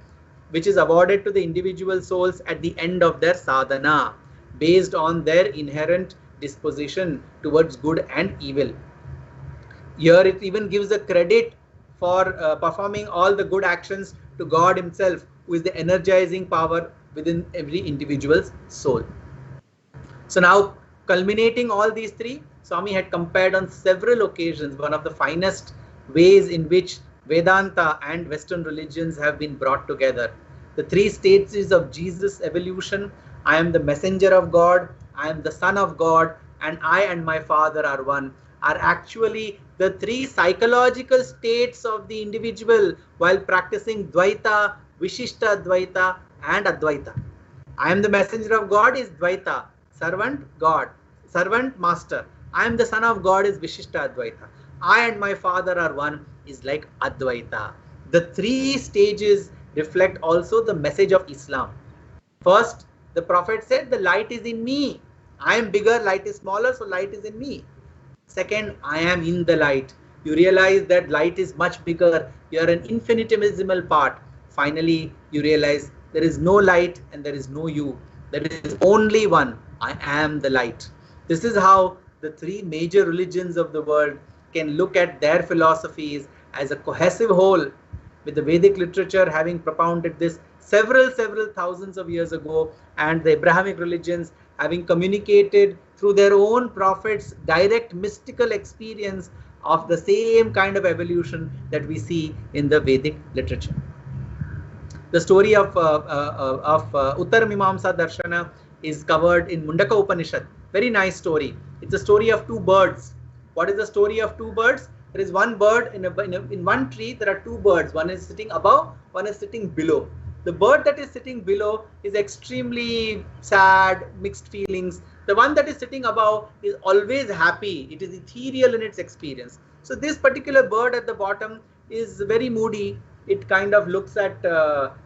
Speaker 1: which is awarded to the individual souls at the end of their sadhana, based on their inherent disposition towards good and evil. Here it even gives a credit for performing all the good actions to God himself, who is the energizing power within every individual's soul. So now, culminating all these three, Swami had compared on several occasions one of the finest ways in which Vedanta and Western religions have been brought together. The three stages of Jesus' evolution: I am the messenger of God, I am the son of God, and I and my Father are one, are actually the three psychological states of the individual while practicing Dvaita, Vishishta Dvaita, and Advaita. I am the messenger of God is Dvaita, servant God, servant master. I am the son of God is Vishishta Advaita. I and my Father are one is like Advaita. The three stages reflect also the message of Islam. First, the Prophet said, the light is in me. I am bigger, light is smaller, so light is in me. Second, I am in the light. You realize that light is much bigger. You are an infinitesimal part. Finally, you realize there is no light and there is no you. There is only one. I am the light. This is how the three major religions of the world can look at their philosophies as a cohesive whole, with the Vedic literature having propounded this several thousands of years ago, and the Abrahamic religions having communicated through their own prophets direct mystical experience of the same kind of evolution that we see in the Vedic literature. The story of Uttar Mimamsa Darshana is covered in Mundaka Upanishad. Very nice story. It's a story of two birds. What is the story of two birds? There is one bird in one tree. There are two birds. One is sitting above, one is sitting below. The bird that is sitting below is extremely sad, mixed feelings. The one that is sitting above is always happy. It is ethereal in its experience. So this particular bird at the bottom is very moody. It kind of looks at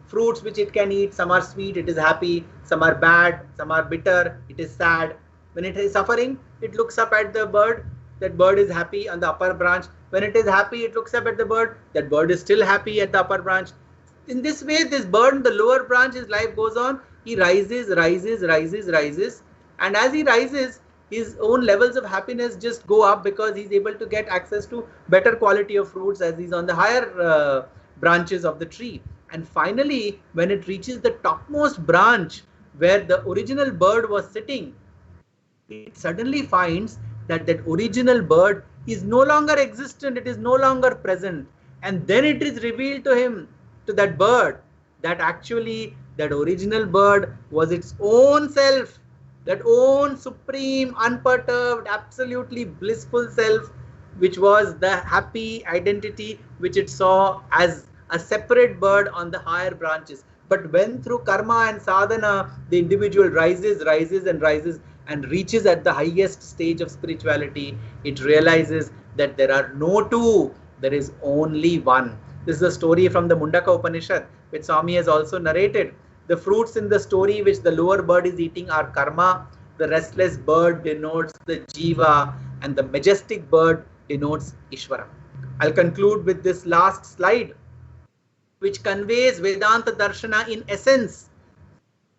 Speaker 1: fruits which it can eat. Some are sweet, it is happy. Some are bad, some are bitter, it is sad. When it is suffering, it looks up at the bird. That bird is happy on the upper branch. When it is happy, it looks up at the bird. That bird is still happy at the upper branch. In this way, this bird in the lower branch, his life goes on. He rises. And as he rises, his own levels of happiness just go up because he's able to get access to better quality of fruits as he's on the higher branches of the tree. And finally, when it reaches the topmost branch where the original bird was sitting, it suddenly finds that that original bird is no longer existent. It is no longer present. And then it is revealed to him, to that bird, that actually that original bird was its own self, that own supreme, unperturbed, absolutely blissful self, which was the happy identity which it saw as a separate bird on the higher branches. But when through karma and sadhana, the individual rises and reaches at the highest stage of spirituality, it realizes that there are no two, there is only one. This is a story from the Mundaka Upanishad, which Swami has also narrated. The fruits in the story which the lower bird is eating are karma, the restless bird denotes the jiva, and the majestic bird denotes Ishvara. I'll conclude with this last slide, which conveys Vedanta Darshana in essence.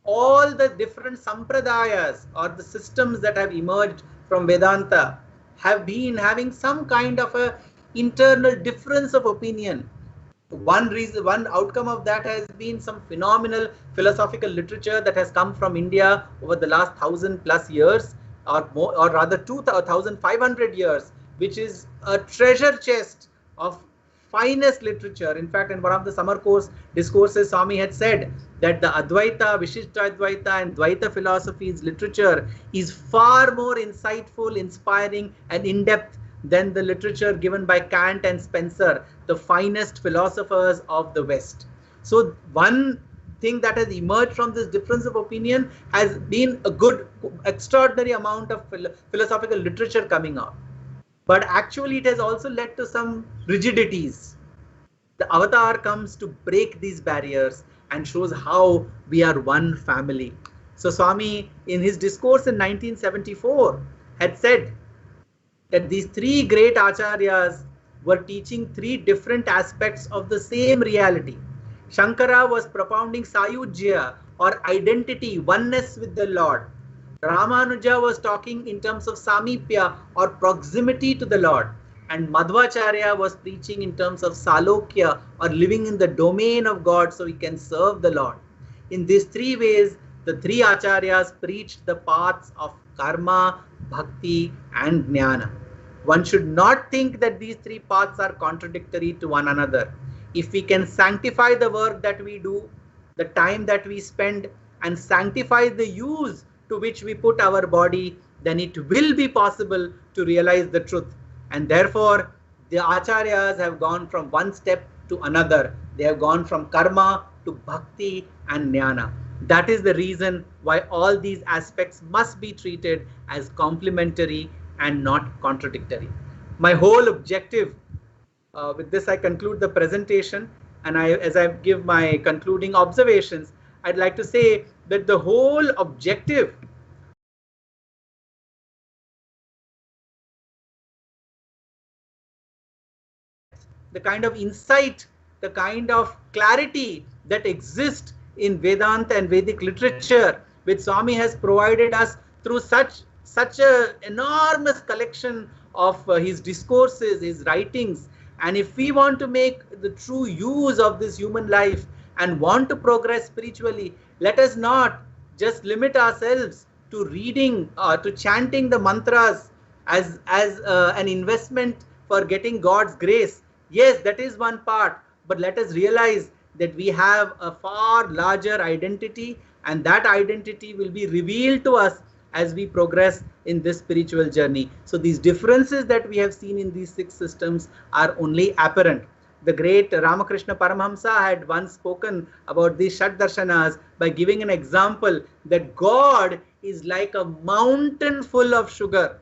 Speaker 1: All the different sampradayas or the systems that have emerged from Vedanta have been having some kind of a internal difference of opinion. One outcome of that has been some phenomenal philosophical literature that has come from India over the last 1,000+ years, or more, or rather 2,500 years, which is a treasure chest of finest literature. In fact, in one of the summer course discourses, Swami had said that the Advaita, Vishishta Advaita and Dvaita philosophy's literature is far more insightful, inspiring and in-depth than the literature given by Kant and Spencer, the finest philosophers of the West. So one thing that has emerged from this difference of opinion has been a good, extraordinary amount of philosophical literature coming out. But actually it has also led to some rigidities. The avatar comes to break these barriers and shows how we are one family. So Swami, in his discourse in 1974, had said that these three great acharyas were teaching three different aspects of the same reality. Shankara was propounding Sayujya, or identity, oneness with the Lord. Ramanuja was talking in terms of Samipya, or proximity to the Lord. And Madhvacharya was preaching in terms of Salokya, or living in the domain of God so we can serve the Lord. In these three ways, the three acharyas preached the paths of karma, bhakti, and jnana. One should not think that these three paths are contradictory to one another. If we can sanctify the work that we do, the time that we spend, and sanctify the use to which we put our body, then it will be possible to realize the truth. And therefore, the acharyas have gone from one step to another. They have gone from karma to bhakti and jnana. That is the reason why all these aspects must be treated as complementary and not contradictory. My whole objective, with this I conclude the presentation, and as I give my concluding observations, I'd like to say that the whole objective the kind of insight, the kind of clarity that exists in Vedanta and Vedic literature, which Swami has provided us through such an enormous collection of his discourses, his writings. And if we want to make the true use of this human life and want to progress spiritually, let us not just limit ourselves to reading, to chanting the mantras as an investment for getting God's grace. Yes, that is one part, but let us realize that we have a far larger identity, and that identity will be revealed to us as we progress in this spiritual journey. So these differences that we have seen in these six systems are only apparent. The great Ramakrishna Paramahamsa had once spoken about these Shat Darshanas by giving an example that God is like a mountain full of sugar,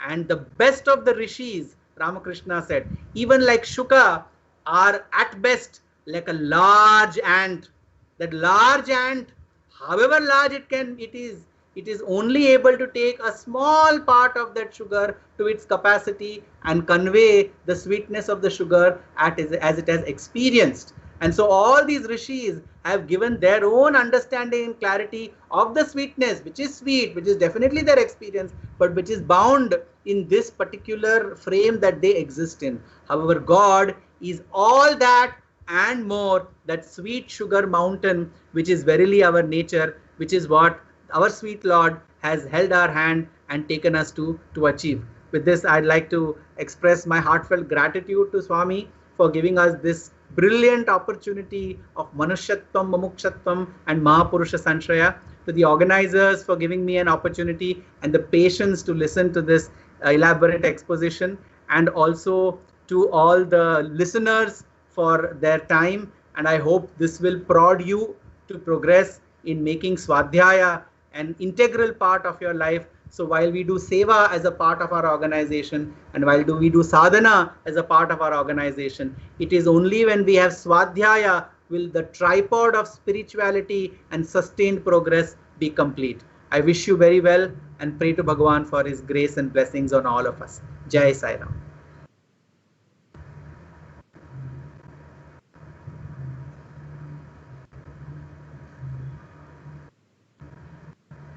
Speaker 1: and the best of the rishis, Ramakrishna said, even like Shuka, are at best like a large ant. That large ant, however large it is only able to take a small part of that sugar to its capacity and convey the sweetness of the sugar as it has experienced. And so all these rishis have given their own understanding and clarity of the sweetness, which is sweet, which is definitely their experience, but which is bound in this particular frame that they exist in. However, God is all that and more, that sweet sugar mountain, which is verily our nature, which is what our sweet Lord has held our hand and taken us to achieve. With this, I'd like to express my heartfelt gratitude to Swami for giving us this brilliant opportunity of Manushyatvam, Mumukshatvam and Mahapurusha Sanshaya, to the organizers for giving me an opportunity and the patience to listen to this elaborate exposition, and also to all the listeners for their time. And I hope this will prod you to progress in making Swadhyaya an integral part of your life. So while we do Seva as a part of our organization, and while we do Sadhana as a part of our organization, it is only when we have Swadhyaya will the tripod of spirituality and sustained progress be complete. I wish you very well and pray to Bhagawan for his grace and blessings on all of us. Jai Sai Ram.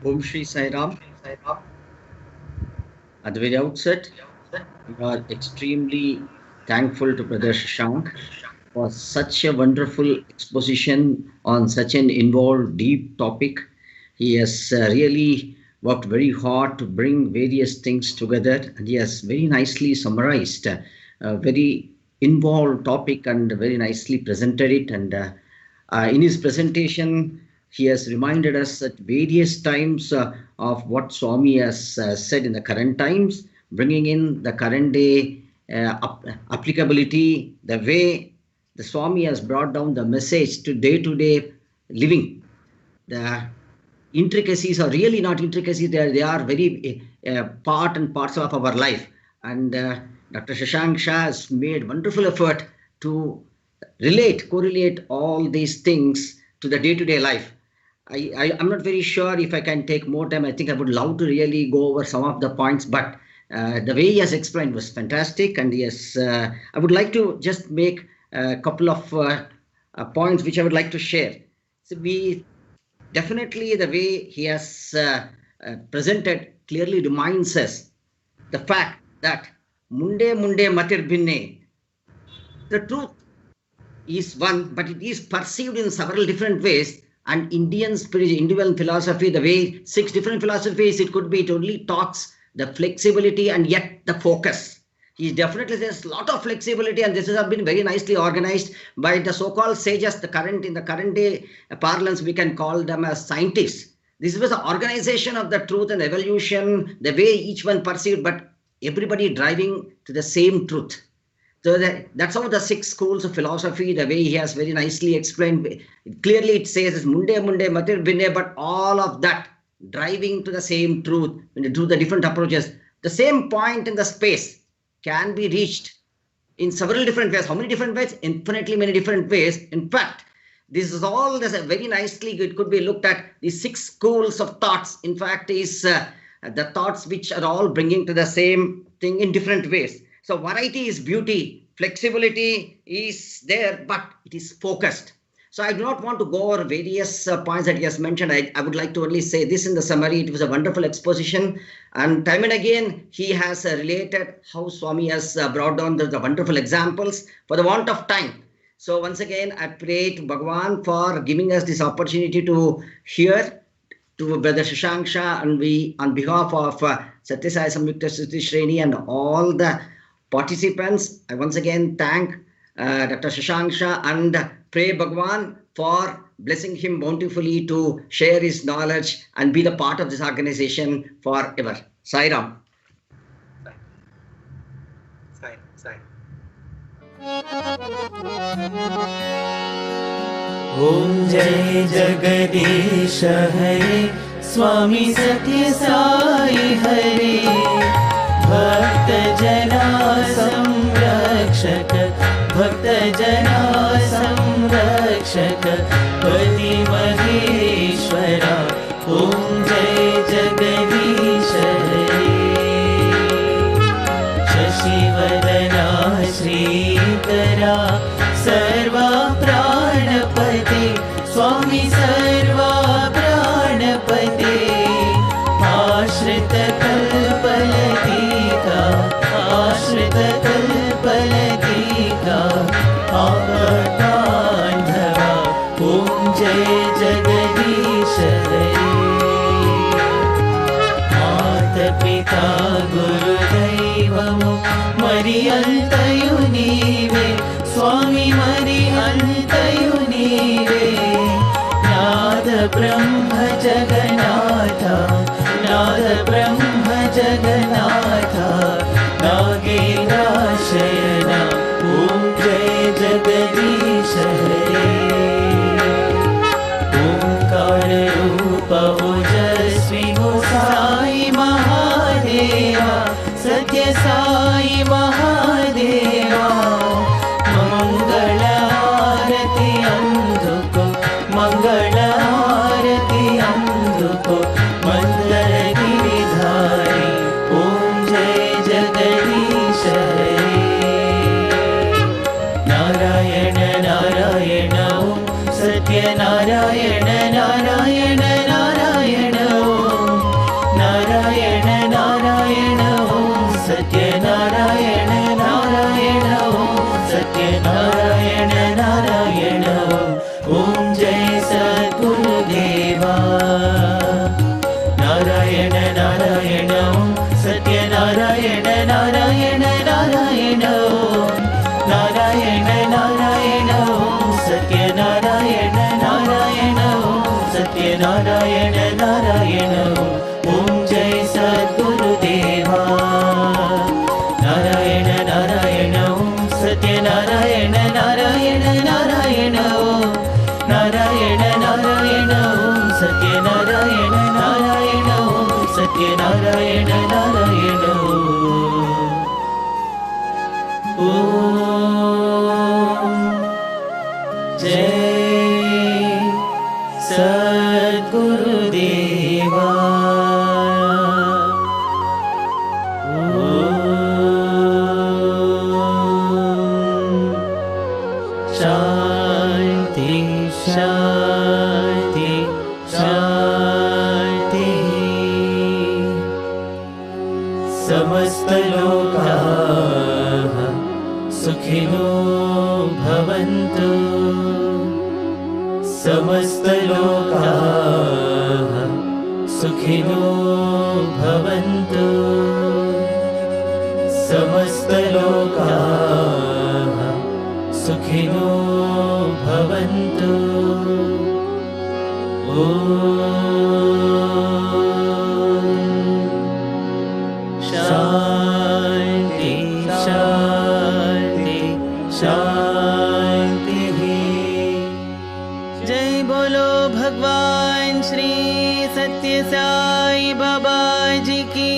Speaker 3: Om Shri Sai Ram. At the very outset, we are extremely thankful to Brother Shashank for such a wonderful exposition on such an involved, deep topic. He has really worked very hard to bring various things together, and he has very nicely summarized a very involved topic and very nicely presented it. And in his presentation, he has reminded us at various times of what Swami has said in the current times, bringing in the current day applicability, the way the Swami has brought down the message to day-to-day living. The intricacies are really not intricacies, they are very part and parcel of our life. And Dr. Shashank Shah has made wonderful effort to correlate all these things to the day-to-day life. I'm not very sure if I can take more time. I think I would love to really go over some of the points, but the way he has explained was fantastic. And yes, I would like to just make a couple of points which I would like to share. So definitely the way he has presented clearly reminds us the fact that munde matir binne, the truth is one, but it is perceived in several different ways. And Indian philosophy, the way 6 different philosophies, it could be, it only talks the flexibility and yet the focus. He definitely says a lot of flexibility, and this has been very nicely organized by the so-called sages. In the current day parlance, we can call them as scientists. This was the organization of the truth and evolution, the way each one perceived, but everybody driving to the same truth. So that's how the 6 schools of philosophy, the way he has very nicely explained. Clearly it says it's munde matir binne, but all of that driving to the same truth. When you do the different approaches, the same point in the space can be reached in several different ways. How many different ways? Infinitely many different ways. In fact, this is all very nicely, it could be looked at. The 6 schools of thoughts, in fact, is the thoughts which are all bringing to the same thing in different ways. So variety is beauty, flexibility is there, but it is focused. So I do not want to go over various points that he has mentioned. I would like to only say this in the summary. It was a wonderful exposition. And time and again, he has related how Swami has brought down the wonderful examples for the want of time. So once again, I pray to Bhagawan for giving us this opportunity to hear to Brother Shashank Shah, and we, on behalf of Sathya, Samyukta, Shruti, Shreni, and all the participants, I once again thank Dr. Shashank Shah and pray Bhagawan for blessing him bountifully to share his knowledge and be the part of this organization forever. Sai Ram.
Speaker 1: Sai.
Speaker 4: Om Jai Jagadish Hare Swami Sathya Sai Hare Bhakta Jana Samrakshak Bhakta Jana Samrakshak Pati Maheshwara Om Jai Jagadish Hare Shashi Vadana Shrikara Sarva Pranapati Swami Sarva Pranapati Ashrita Kalpalatika Ashrita Kalpalatika Avadandhava Om Jai Jagadish Hare Mata Pita Guru Daivamu Mariyantayu Nive Swami Mariyantayu Nive Nada Brahma Jagannatha Nada Brahma Jagannatha Nagera Shayana Om Jai Jagadish Hare Omkara Rupa Ojasvi Sai Mahadeva Sathya Sai Mahadeva Mangala Arati Andhuko Mangala Arati Andhuko Mandala Giridhari Om Jai Jagadish Hare Narayana Narayana Om Satya Narayana Narayana Narayana Om Narayana Narayana Om Satya Narayana Narayana Om Satya Narayana Narayana Om Jai Sadguru Deva Narayana Narayana Om Satya Narayana Narayana Narayana Om Narayana Narayana Om Satya Narayana Narayana Om Satya Narayana Narayana Om Jai Sadguru Deva Narayana Narayana Om Satya Narayana Narayana Narayana Om Narayana Narayana Om Satya Narayana Narayana Om Satya Narayana Narayana Om Jai सद्गुरुदेवा शांति शांति शांति समस्त लोकाः सुखिनो भवन्तु समस्त लोकाः सुखिनो भवन्तु समस्त लोकाः सुखिनो भवन्तु ॐ शान्ति शान्ति शान्तिः जय बोलो भगवान श्री सत्य साई बाबा जी की